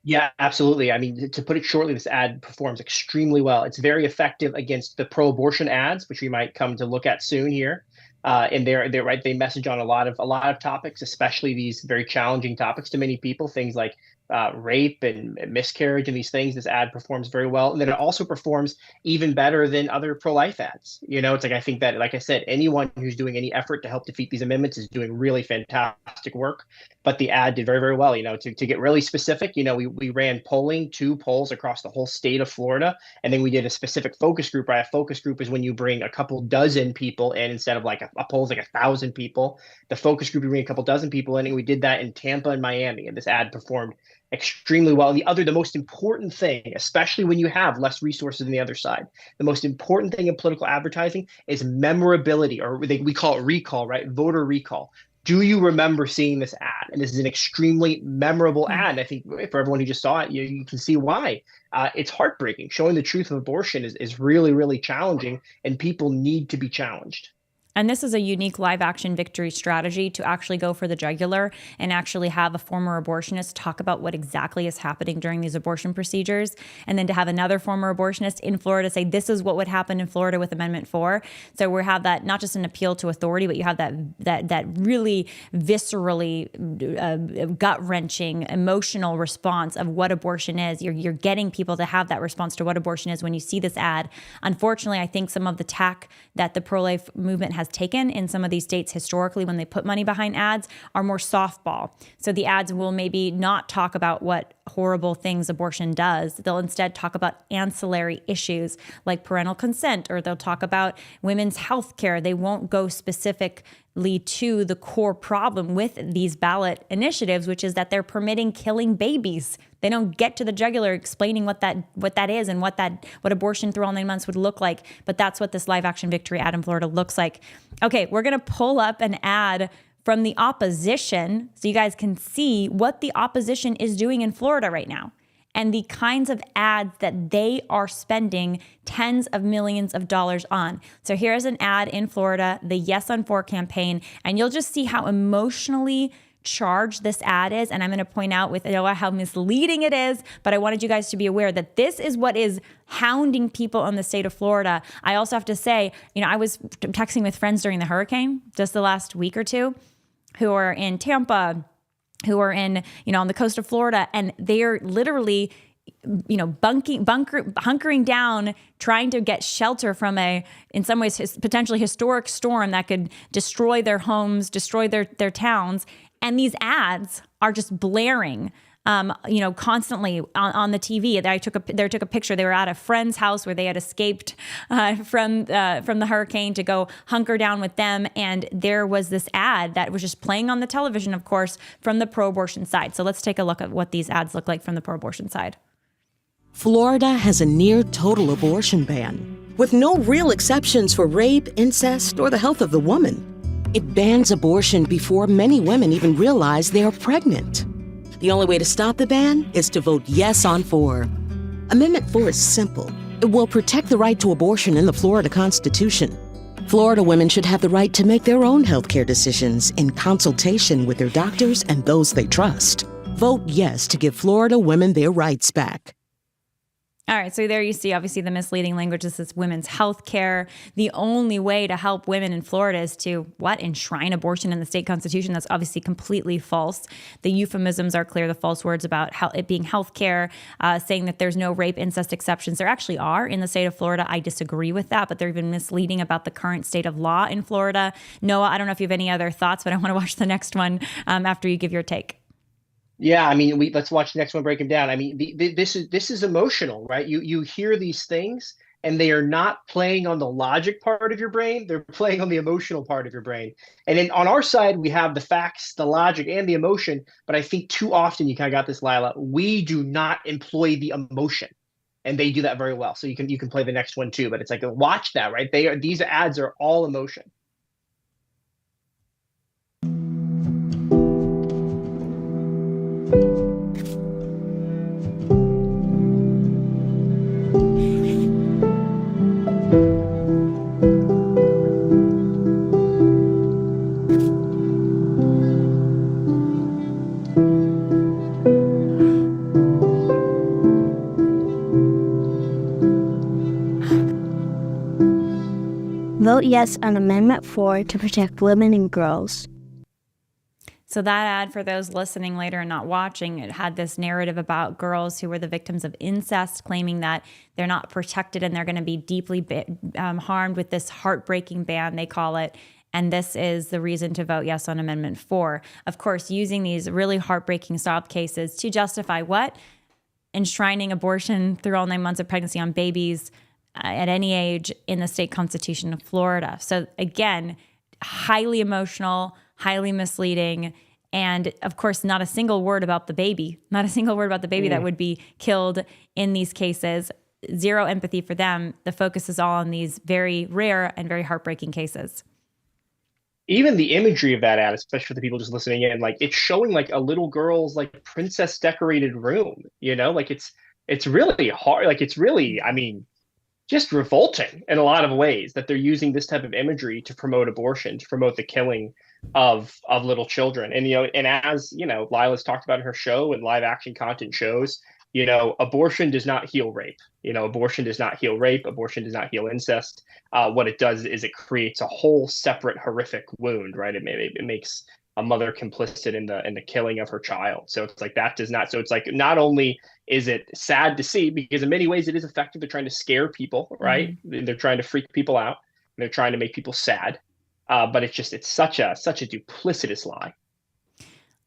[SPEAKER 2] Yeah, absolutely. I mean, to put it shortly, this ad performs extremely well. It's very effective against the pro-abortion ads, which we might come to look at soon here. And they're right. They message on a lot of topics, especially these very challenging topics to many people, things like rape and miscarriage and these things. This ad performs very well. And then it also performs even better than other pro-life ads. It's like, I think that, like I said, anyone who's doing any effort to help defeat these amendments is doing really fantastic work. But the ad did very, very well. To get really specific, we ran 2 polls across the whole state of Florida. And then we did a specific focus group, right? A focus group is when you bring a couple dozen people in instead of like a poll's like 1,000 people. The focus group, we bring a couple dozen people in, and we did that in Tampa and Miami. And this ad performed extremely well. And the most important thing, especially when you have less resources on the other side, the most important thing in political advertising is memorability, or we call it recall, right? Voter recall. Do you remember seeing this ad? And this is an extremely memorable ad. I think for everyone who just saw it, you can see why. It's heartbreaking. Showing the truth of abortion is really, really challenging, and people need to be challenged.
[SPEAKER 1] And this is a unique Live Action Victory strategy to actually go for the jugular and actually have a former abortionist talk about what exactly is happening during these abortion procedures. And then to have another former abortionist in Florida say, this is what would happen in Florida with Amendment 4. So we have that, not just an appeal to authority, but you have that really viscerally gut-wrenching emotional response of what abortion is. You're getting people to have that response to what abortion is when you see this ad. Unfortunately, I think some of the tack that the pro-life movement has has taken in some of these states historically when they put money behind ads are more softball. So the ads will maybe not talk about what horrible things abortion does. They'll instead talk about ancillary issues like parental consent, or they'll talk about women's health care. They won't go specifically to the core problem with these ballot initiatives, which is that they're permitting killing babies. They don't get to the jugular explaining what that is and what abortion through all 9 months would look like. But that's what this live action victory ad in Florida looks like. Okay, we're going to pull up an ad from the opposition so you guys can see what the opposition is doing in Florida right now and the kinds of ads that they are spending tens of millions of dollars on. So here's an ad in Florida, the Yes on 4 campaign, and you'll just see how emotionally charged this ad is. And I'm going to point out with Noah how misleading it is, but I wanted you guys to be aware that this is what is hounding people in the state of Florida. I also have to say, I was texting with friends during the hurricane just the last week or two who are in Tampa, who are in, on the coast of Florida, and they are literally, hunkering down, trying to get shelter from in some ways, potentially historic storm that could destroy their homes, destroy their towns. And these ads are just blaring, constantly on the TV. They took a picture. They were at a friend's house where they had escaped from the hurricane to go hunker down with them. And there was this ad that was just playing on the television, of course, from the pro-abortion side. So let's take a look at what these ads look like from the pro-abortion side.
[SPEAKER 5] Florida has a near total abortion ban, with no real exceptions for rape, incest, or the health of the woman. It bans abortion before many women even realize they are pregnant. The only way to stop the ban is to vote yes on 4. Amendment 4 is simple. It will protect the right to abortion in the Florida Constitution. Florida women should have the right to make their own healthcare decisions in consultation with their doctors and those they trust. Vote yes to give Florida women their rights back.
[SPEAKER 1] All right, so there you see, obviously, the misleading language. This is women's health care. The only way to help women in Florida is to, enshrine abortion in the state constitution. That's obviously completely false. The euphemisms are clear, the false words about it being health care, saying that there's no rape, incest exceptions. There actually are in the state of Florida. I disagree with that, but they're even misleading about the current state of law in Florida. Noah, I don't know if you have any other thoughts, but I want to watch the next one after you give your take.
[SPEAKER 2] Yeah, let's watch the next one, break them down. This is emotional, right? You hear these things and they are not playing on the logic part of your brain. They're playing on the emotional part of your brain. And then on our side, we have the facts, the logic, and the emotion. But I think too often, you kind of got this, Lila, we do not employ the emotion. And they do that very well. So you can play the next one too. But it's like, watch that, right? These ads are all emotion.
[SPEAKER 6] Vote yes on Amendment 4 to protect women and girls.
[SPEAKER 1] So that ad, for those listening later and not watching, it had this narrative about girls who were the victims of incest, claiming that they're not protected and they're going to be deeply harmed with this heartbreaking ban, they call it. And this is the reason to vote yes on Amendment 4. Of course, using these really heartbreaking sob cases to justify what? Enshrining abortion through all 9 months of pregnancy on babies at any age in the state constitution of Florida. So again, highly emotional, highly misleading, and of course, not a single word about the baby, that would be killed in these cases. Zero empathy for them. The focus is all on these very rare and very heartbreaking cases.
[SPEAKER 2] Even the imagery of that ad, especially for the people just listening in, it's showing a little girl's princess decorated room, it's really hard. It's really, just revolting in a lot of ways that they're using this type of imagery to promote abortion, to promote the killing of little children. And, and as, Lila's talked about in her show and live action content shows, abortion does not heal rape. Abortion does not heal rape. Abortion does not heal incest. What it does is it creates a whole separate horrific wound, right? It makes a mother complicit in the killing of her child. So it's that does not. So it's not only is it sad to see, because in many ways it is effective. They're trying to scare people, right? Mm-hmm. They're trying to freak people out. They're trying to make people sad. But it's such a duplicitous lie.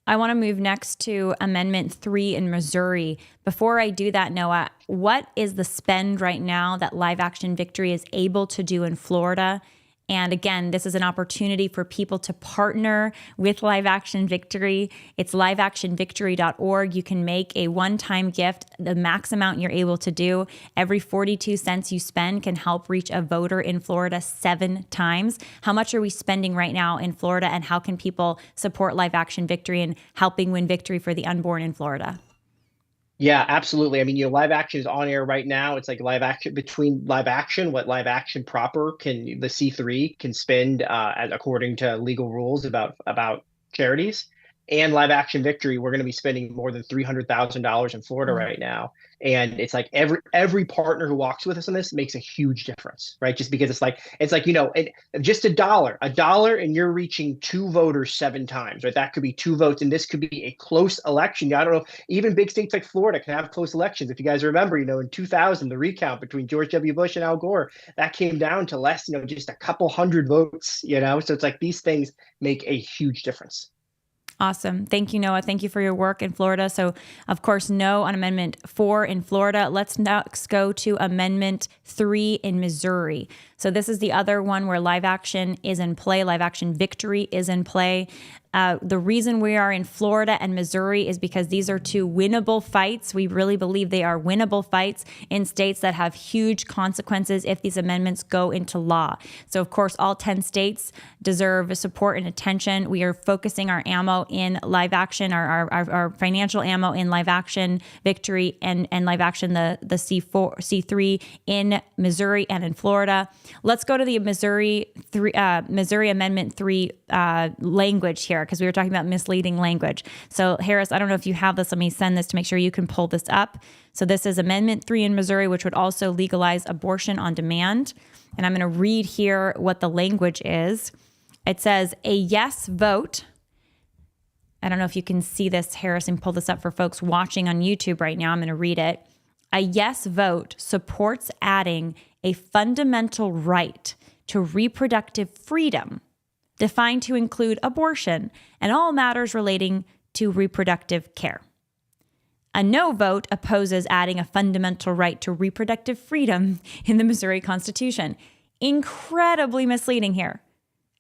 [SPEAKER 1] I want to move next to Amendment 3 in Missouri. Before I do that, Noah, what is the spend right now that Live Action Victory is able to do in Florida? And again, this is an opportunity for people to partner with Live Action Victory. It's liveactionvictory.org. You can make a one-time gift, the max amount you're able to do. Every 42 cents you spend can help reach a voter in Florida 7 times. How much are we spending right now in Florida, and how can people support Live Action Victory and helping win victory for the unborn in Florida?
[SPEAKER 2] Yeah, absolutely. I mean, Live Action is on air right now. It's like Live Action between Live Action, what Live Action proper the C3 can spend according to legal rules about charities, and Live Action Victory. We're going to be spending more than $300,000 in Florida right now, and it's like every partner who walks with us on this makes a huge difference, right? Just because it's like just $1, and you're reaching 2 voters 7 times, right? That could be 2 votes, and this could be a close election. I don't know, even big states like Florida can have close elections. If you guys remember, in 2000, the recount between George W. Bush and Al Gore, that came down to less, just a couple hundred votes, so it's like these things make a huge difference.
[SPEAKER 1] Awesome. Thank you, Noah. Thank you for your work in Florida. So, of course, no on Amendment 4 in Florida. Let's next go to Amendment 3 in Missouri. So this is the other one where Live Action is in play. Live Action Victory is in play. The reason we are in Florida and Missouri is because these are 2 winnable fights. We really believe they are winnable fights in states that have huge consequences if these amendments go into law. So, of course, all 10 states deserve support and attention. We are focusing our ammo in Live Action, our financial ammo in Live Action Victory and Live Action, the C3 in Missouri and in Florida. Let's go to the Missouri Amendment 3 language here, because we were talking about misleading language. So Harris, I don't know if you have this. Let me send this to make sure you can pull this up. So this is Amendment 3 in Missouri, which would also legalize abortion on demand. And I'm going to read here what the language is. It says, a yes vote. I don't know if you can see this, Harris, and pull this up for folks watching on YouTube right now. I'm going to read it. A yes vote supports adding a fundamental right to reproductive freedom, defined to include abortion and all matters relating to reproductive care. A no vote opposes adding a fundamental right to reproductive freedom in the Missouri Constitution. Incredibly misleading here.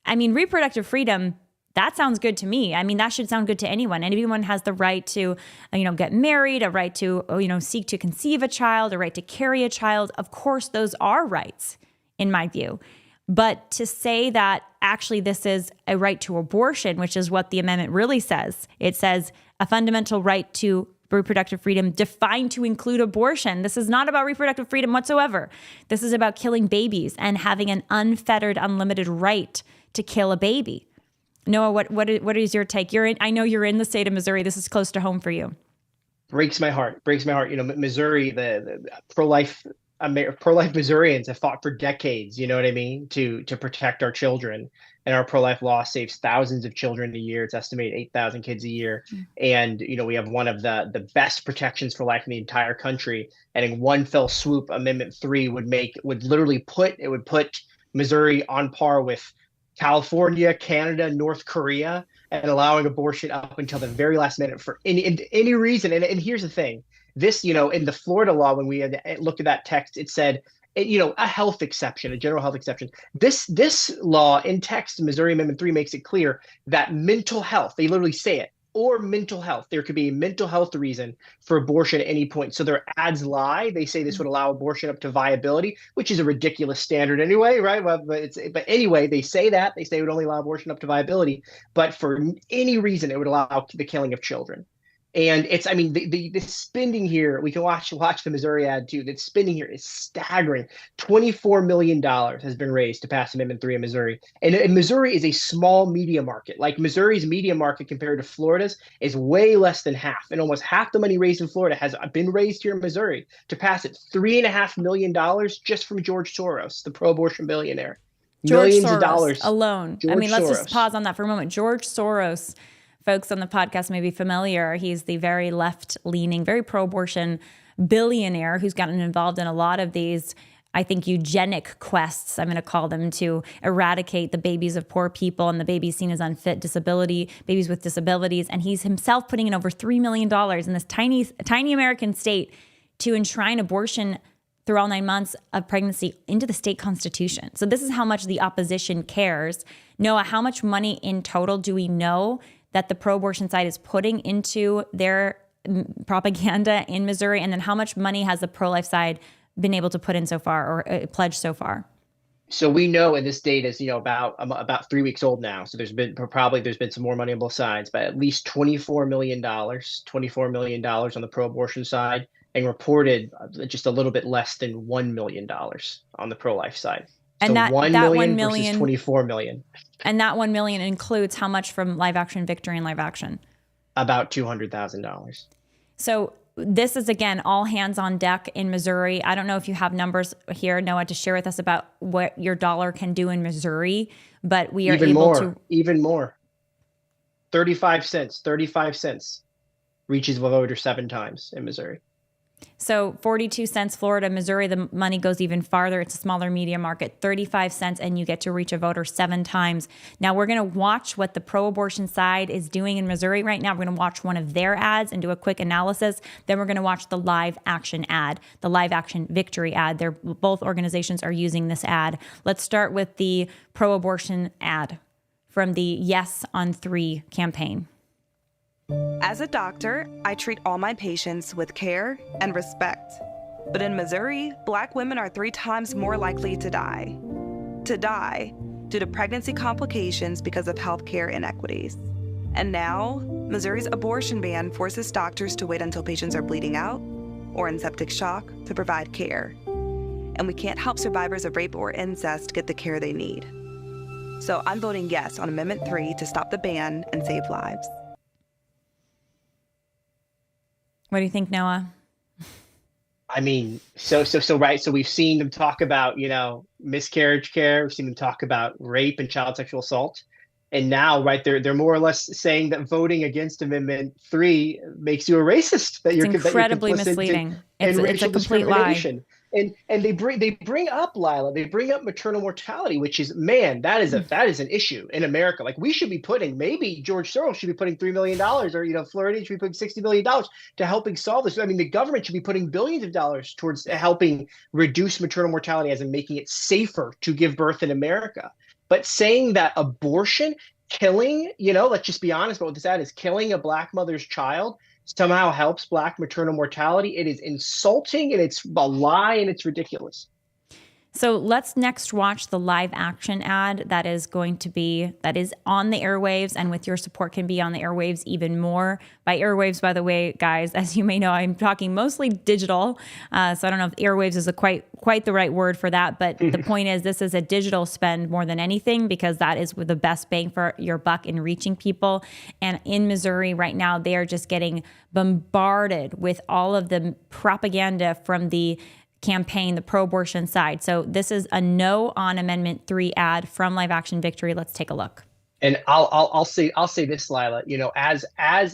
[SPEAKER 1] I mean, reproductive freedom, that sounds good to me. I mean, that should sound good to anyone. Anyone has the right to, get married, a right to, seek to conceive a child, a right to carry a child. Of course, those are rights, in my view. But to say that actually this is a right to abortion, which is what the amendment really says, it says a fundamental right to reproductive freedom defined to include abortion. This is not about reproductive freedom whatsoever. This is about killing babies and having an unfettered, unlimited right to kill a baby. Noah, what is your take? I know you're in the state of Missouri. This is close to home for you.
[SPEAKER 2] Breaks my heart. Missouri, the pro-life Missourians have fought for decades, you know what I mean, to protect our children. And our pro-life law saves thousands of children a year. It's estimated 8,000 kids a year. And, we have one of the best protections for life in the entire country. And in one fell swoop, Amendment 3 would literally put Missouri on par with California, Canada, North Korea, and allowing abortion up until the very last minute for any reason. And here's the thing. This, in the Florida law, when we had looked at that text, it said, a health exception, a general health exception. This law in text, Missouri Amendment 3, makes it clear that mental health, they literally say it, or mental health, there could be a mental health reason for abortion at any point. So their ads lie. They say this would allow abortion up to viability, which is a ridiculous standard anyway, right? But anyway, they say that. They say it would only allow abortion up to viability, but for any reason, it would allow the killing of children. And the spending here, we can watch the Missouri ad too. The spending here is staggering. $24 million has been raised to pass Amendment 3 in Missouri. And Missouri is a small media market. Like Missouri's media market compared to Florida's is way less than half. And almost half the money raised in Florida has been raised here in Missouri to pass it. $3.5 million just from George Soros, the pro-abortion billionaire. Millions of dollars
[SPEAKER 1] alone. Let's just pause on that for a moment. George Soros, folks on the podcast may be familiar. He's the very left-leaning, very pro-abortion billionaire who's gotten involved in a lot of these I think, eugenic quests, I'm going to call them, to eradicate the babies of poor people and the babies seen as unfit babies with disabilities. And he's himself putting in over $3 million in this tiny American state to enshrine abortion through all 9 months of pregnancy into the state constitution. So this is how much the opposition cares. Noah, how much money in total do we know that the pro-abortion side is putting into their propaganda in Missouri? And then how much money has the pro-life side been able to put in so far, or pledged so far?
[SPEAKER 2] So we know, and this data is, about 3 weeks old now. So there's been some more money on both sides, but at least $24 million on the pro-abortion side, and reported just a little bit less than $1 million on the pro-life side.
[SPEAKER 1] And
[SPEAKER 2] so
[SPEAKER 1] that
[SPEAKER 2] 1
[SPEAKER 1] million
[SPEAKER 2] versus 24 million.
[SPEAKER 1] And that 1 million includes how much from Live Action Victory and Live Action?
[SPEAKER 2] About $200,000.
[SPEAKER 1] So this is, again, all hands on deck in Missouri. I don't know if you have numbers here, Noah, to share with us about what your dollar can do in Missouri, but we are
[SPEAKER 2] even more. 35 cents reaches the voter 7 times in Missouri.
[SPEAKER 1] So 42 cents, Florida, Missouri, the money goes even farther. It's a smaller media market, 35 cents, and you get to reach a voter 7 times. Now we're going to watch what the pro-abortion side is doing in Missouri right now. We're going to watch one of their ads and do a quick analysis. Then we're going to watch the Live Action ad, the Live Action Victory ad. Both organizations are using this ad. Let's start with the pro-abortion ad from the Yes on 3 campaign.
[SPEAKER 7] As a doctor, I treat all my patients with care and respect. But in Missouri, Black women are 3 times more likely to die. To die due to pregnancy complications because of healthcare inequities. And now, Missouri's abortion ban forces doctors to wait until patients are bleeding out or in septic shock to provide care. And we can't help survivors of rape or incest get the care they need. So I'm voting yes on Amendment 3 to stop the ban and save lives.
[SPEAKER 1] What do you think, Noah?
[SPEAKER 2] I mean, so right. So we've seen them talk about, miscarriage care. We've seen them talk about rape and child sexual assault. And now, right, they're more or less saying that voting against Amendment 3 makes you a racist. That
[SPEAKER 1] it's incredibly misleading. It's a complete lie.
[SPEAKER 2] And they bring up, Lila, they bring up maternal mortality, which is, man, that is an issue in America. Like, we should be putting, maybe George Soros should be putting $3 million, or Florida should be putting $60 million to helping solve this. I mean, the government should be putting billions of dollars towards helping reduce maternal mortality, as in making it safer to give birth in America. But saying that abortion, killing, let's just be honest about what this ad is, killing a Black mother's child somehow helps Black maternal mortality. It is insulting, and it's a lie, and it's ridiculous.
[SPEAKER 1] So let's next watch the Live Action ad that is on the airwaves, and with your support can be on the airwaves even more. By airwaves, by the way, guys, as you may know, I'm talking mostly digital. So I don't know if airwaves is quite the right word for that. But the point is, this is a digital spend more than anything, because that is the best bang for your buck in reaching people. And in Missouri right now, they are just getting bombarded with all of the propaganda from the campaign, the pro-abortion side. So this is a no on Amendment 3 ad from Live Action Victory. Let's take a look.
[SPEAKER 2] And I'll say this, Lila, as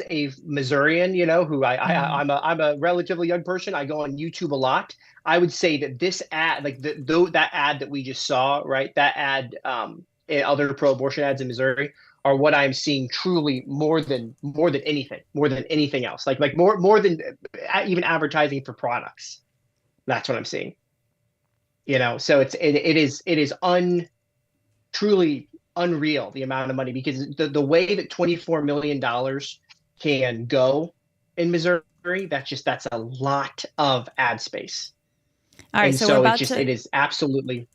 [SPEAKER 2] a Missourian, who I'm a relatively young person, I go on YouTube a lot. I would say that this ad, like that ad that we just saw, right, that ad and other pro-abortion ads in Missouri are what I'm seeing truly more than anything else. Like more than even advertising for products. That's what I'm seeing. So it is truly unreal, the amount of money, because the way that $24 million can go in Missouri, that's a lot of ad space.
[SPEAKER 1] All right,
[SPEAKER 2] and
[SPEAKER 1] so
[SPEAKER 2] it is absolutely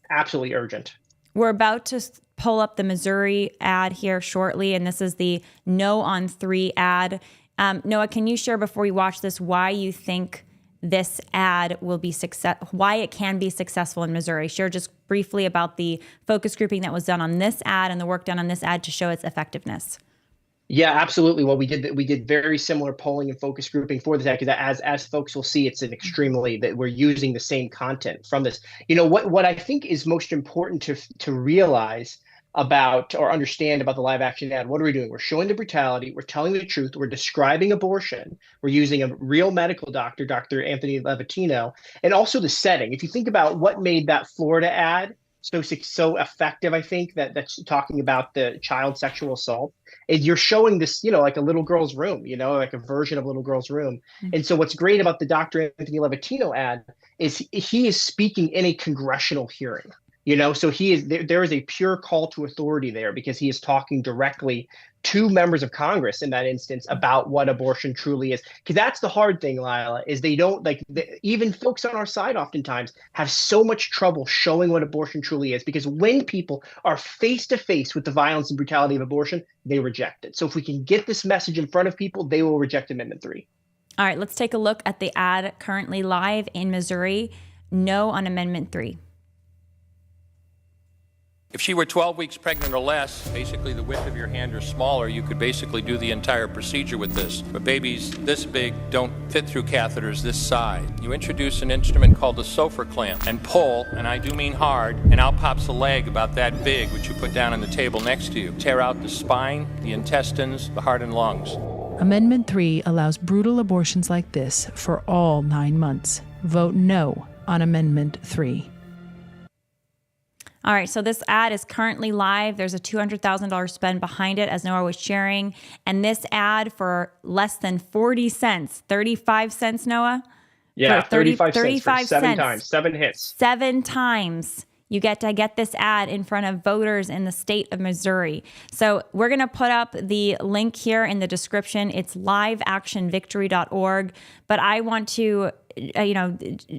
[SPEAKER 2] urgent.
[SPEAKER 1] We're about to pull up the Missouri ad here shortly, and this is the no on 3 ad. Noah, can you share before we watch this why you think this ad will be why it can be successful in Missouri? Share just briefly about the focus grouping that was done on this ad and the work done on this ad to show its effectiveness.
[SPEAKER 2] Yeah, absolutely. Well, we did very similar polling and focus grouping for this ad, because as folks will see, it's that we're using the same content from this. What I think is most important to realize about or understand about the live action ad, what are we doing? We're showing the brutality. We're telling the truth. We're describing abortion. We're using a real medical doctor, Dr. Anthony Levatino, and also the setting. If you think about what made that Florida ad so effective, I think that's talking about the child sexual assault, is you're showing this, like a little girl's room, like a version of little girl's room. Mm-hmm. And so what's great about the Dr. Anthony Levatino ad is he is speaking in a congressional hearing. So there is a pure call to authority there because he is talking directly to members of Congress in that instance about what abortion truly is. Because that's the hard thing, Lila, is they don't even folks on our side oftentimes have so much trouble showing what abortion truly is, because when people are face to face with the violence and brutality of abortion, they reject it. So if we can get this message in front of people, they will reject Amendment 3.
[SPEAKER 1] All right, let's take a look at the ad currently live in Missouri. No on Amendment 3.
[SPEAKER 3] If she were 12 weeks pregnant or less, basically the width of your hand or smaller, you could basically do the entire procedure with this. But babies this big don't fit through catheters this side. You introduce an instrument called a Sofer clamp and pull, and I do mean hard, and out pops a leg about that big, which you put down on the table next to you. Tear out the spine, the intestines, the heart and lungs.
[SPEAKER 8] Amendment 3 allows brutal abortions like this for all 9 months. Vote no on Amendment 3.
[SPEAKER 1] All right, so this ad is currently live. There's a $200,000 spend behind it, as Noah was sharing. And this ad for less than 40 cents, 35 cents, Noah?
[SPEAKER 2] Yeah, 35 cents for 7
[SPEAKER 1] cents.
[SPEAKER 2] times, 7 hits.
[SPEAKER 1] 7 times you get to get this ad in front of voters in the state of Missouri. So we're going to put up the link here in the description. It's liveactionvictory.org. But I want to,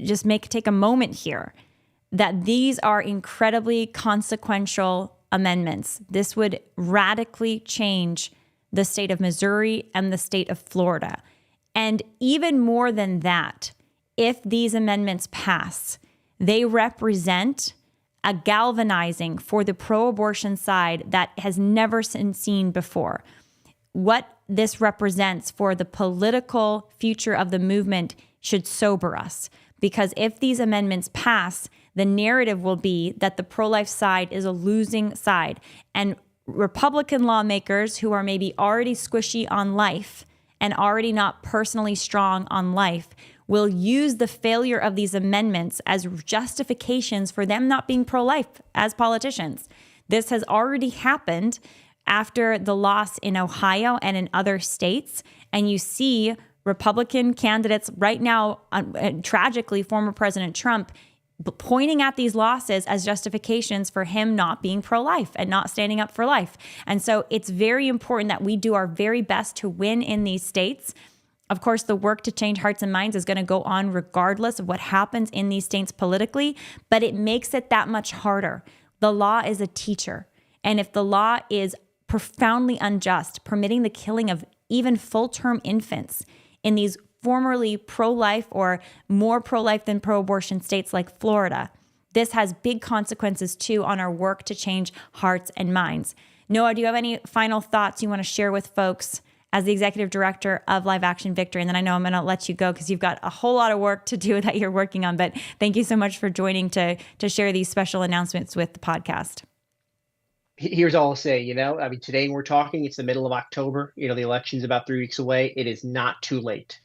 [SPEAKER 1] just take a moment here that these are incredibly consequential amendments. This would radically change the state of Missouri and the state of Florida. And even more than that, if these amendments pass, they represent a galvanizing for the pro-abortion side that has never been seen before. What this represents for the political future of the movement should sober us, because if these amendments pass, the narrative will be that the pro-life side is a losing side. And Republican lawmakers who are maybe already squishy on life and already not personally strong on life will use the failure of these amendments as justifications for them not being pro-life as politicians. This has already happened after the loss in Ohio and in other states. And you see Republican candidates right now, tragically, former President Trump, pointing at these losses as justifications for him not being pro-life and not standing up for life. And so it's very important that we do our very best to win in these states. Of course, the work to change hearts and minds is going to go on regardless of what happens in these states politically, but it makes it that much harder. The law is a teacher. And if the law is profoundly unjust, permitting the killing of even full-term infants in these formerly pro-life or more pro-life than pro-abortion states like Florida, this has big consequences too on our work to change hearts and minds. Noah, do you have any final thoughts you want to share with folks as the executive director of Live Action Victory? And then I know I'm going to let you go because you've got a whole lot of work to do that you're working on, but thank you so much for joining to share these special announcements with the podcast.
[SPEAKER 2] Here's all I'll say, today we're talking, it's the middle of October, the election's about 3 weeks away. It is not too late.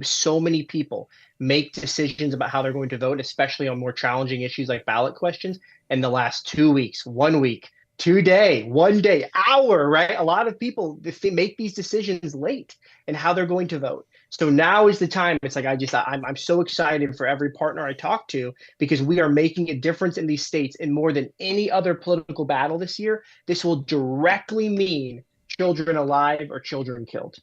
[SPEAKER 2] So many people make decisions about how they're going to vote, especially on more challenging issues like ballot questions. In the last 2 weeks, 1 week, 2 day, 1 day, hour, right? A lot of people make these decisions late in how they're going to vote. So now is the time. It's like, I'm so excited for every partner I talk to, because we are making a difference in these states in more than any other political battle this year. This will directly mean children alive or children killed.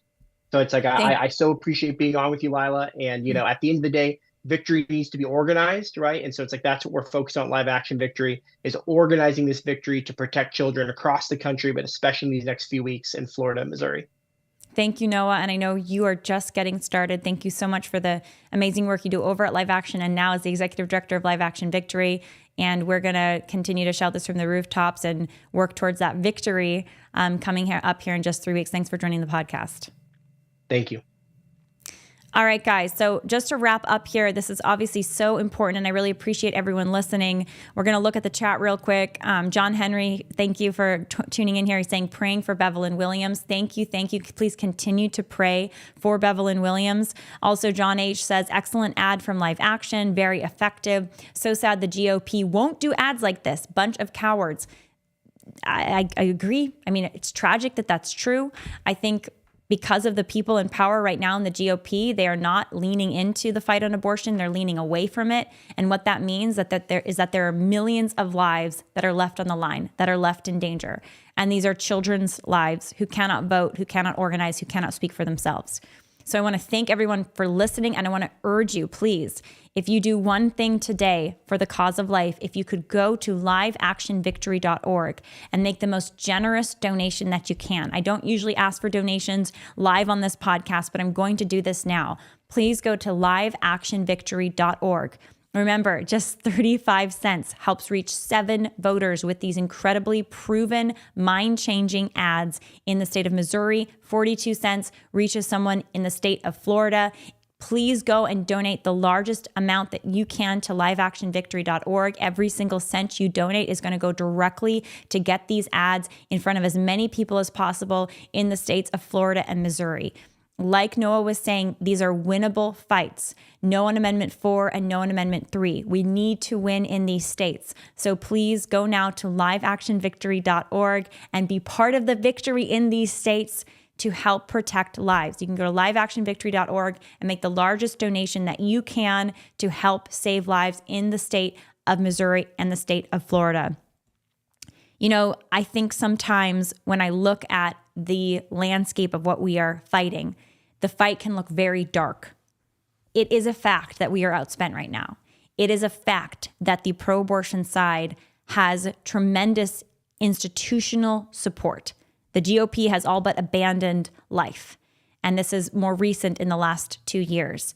[SPEAKER 2] So it's like, I so appreciate being on with you, Lila. And, at the end of the day, victory needs to be organized, right? And so it's like, that's what we're focused on. Live Action Victory is organizing this victory to protect children across the country, but especially in these next few weeks in Florida and Missouri.
[SPEAKER 1] Thank you, Noah. And I know you are just getting started. Thank you so much for the amazing work you do over at Live Action and now as the executive director of Live Action Victory. And we're going to continue to shout this from the rooftops and work towards that victory coming up here in just 3 weeks. Thanks for joining the podcast.
[SPEAKER 2] Thank you.
[SPEAKER 1] All right, guys. So just to wrap up here, this is obviously so important, and I really appreciate everyone listening. We're going to look at the chat real quick. John Henry, thank you for tuning in here. He's saying praying for Bevelyn Williams. Thank you. Thank you. Please continue to pray for Bevelyn Williams. Also, John H. says, excellent ad from Live Action. Very effective. So sad the GOP won't do ads like this. Bunch of cowards. I agree. I mean, it's tragic that that's true. I think because of the people in power right now in the GOP, they are not leaning into the fight on abortion. They're leaning away from it. And what that means that there are millions of lives that are left on the line, that are left in danger. And these are children's lives who cannot vote, who cannot organize, who cannot speak for themselves. So I want to thank everyone for listening. And I want to urge you, please, if you do one thing today for the cause of life, if you could go to liveactionvictory.org and make the most generous donation that you can. I don't usually ask for donations live on this podcast, but I'm going to do this now. Please go to liveactionvictory.org. Remember, just 35 cents helps reach 7 voters with these incredibly proven, mind-changing ads in the state of Missouri. 42 cents reaches someone in the state of Florida. Please go and donate the largest amount that you can to liveactionvictory.org. Every single cent you donate is going to go directly to get these ads in front of as many people as possible in the states of Florida and Missouri. Like Noah was saying, these are winnable fights. No on Amendment 4 and no on Amendment 3. We need to win in these states. So please go now to liveactionvictory.org and be part of the victory in these states to help protect lives. You can go to liveactionvictory.org and make the largest donation that you can to help save lives in the state of Missouri and the state of Florida. You know, I think sometimes when I look at the landscape of what we are fighting, the fight can look very dark. It is a fact that we are outspent right now. It is a fact that the pro-abortion side has tremendous institutional support. The GOP has all but abandoned life. And this is more recent in the last 2 years.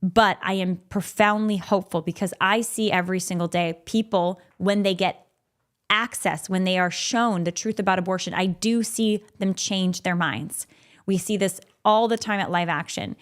[SPEAKER 1] But I am profoundly hopeful because I see every single day people, when they get access, when they are shown the truth about abortion, I do see them change their minds. We see this all the time at Live Action.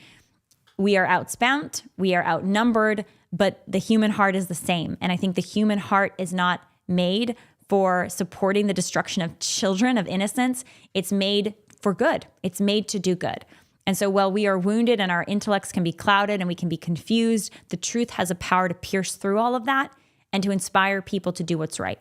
[SPEAKER 1] We are outspent, we are outnumbered, but the human heart is the same. And I think the human heart is not made for supporting the destruction of children, of innocence. It's made for good. It's made to do good. And so while we are wounded and our intellects can be clouded and we can be confused, the truth has a power to pierce through all of that and to inspire people to do what's right.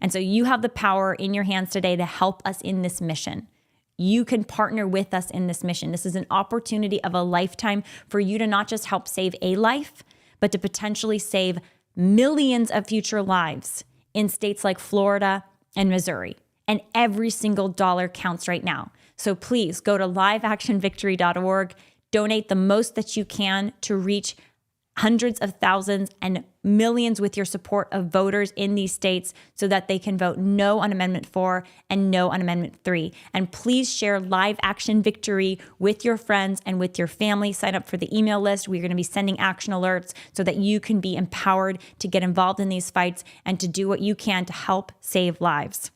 [SPEAKER 1] And so you have the power in your hands today to help us in this mission. You can partner with us in this mission. This is an opportunity of a lifetime for you to not just help save a life, but to potentially save millions of future lives in states like Florida and Missouri. And every single dollar counts right now. So please go to liveactionvictory.org, donate the most that you can to reach hundreds of thousands and millions with your support of voters in these states so that they can vote no on Amendment 4 and no on Amendment 3. And please share Live Action Victory with your friends and with your family. Sign up for the email list. We're going to be sending action alerts so that you can be empowered to get involved in these fights and to do what you can to help save lives.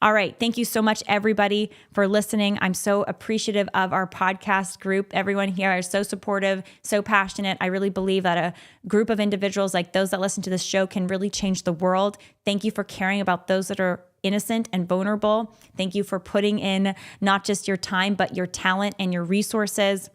[SPEAKER 1] All right. Thank you so much, everybody, for listening. I'm so appreciative of our podcast group. Everyone here is so supportive, so passionate. I really believe that a group of individuals like those that listen to this show can really change the world. Thank you for caring about those that are innocent and vulnerable. Thank you for putting in not just your time, but your talent and your resources.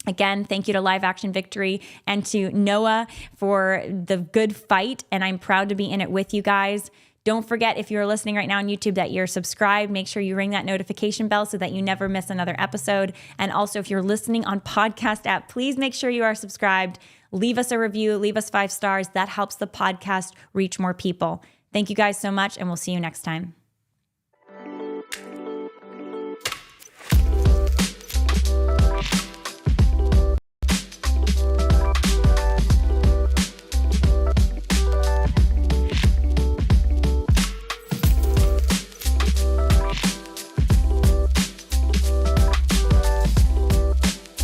[SPEAKER 1] Again, thank you to Live Action Victory and to Noah for the good fight. And I'm proud to be in it with you guys. Don't forget, if you're listening right now on YouTube, that you're subscribed. Make sure you ring that notification bell so that you never miss another episode. And also, if you're listening on podcast app, please make sure you are subscribed. Leave us a review, leave us 5 stars. That helps the podcast reach more people. Thank you guys so much, and we'll see you next time.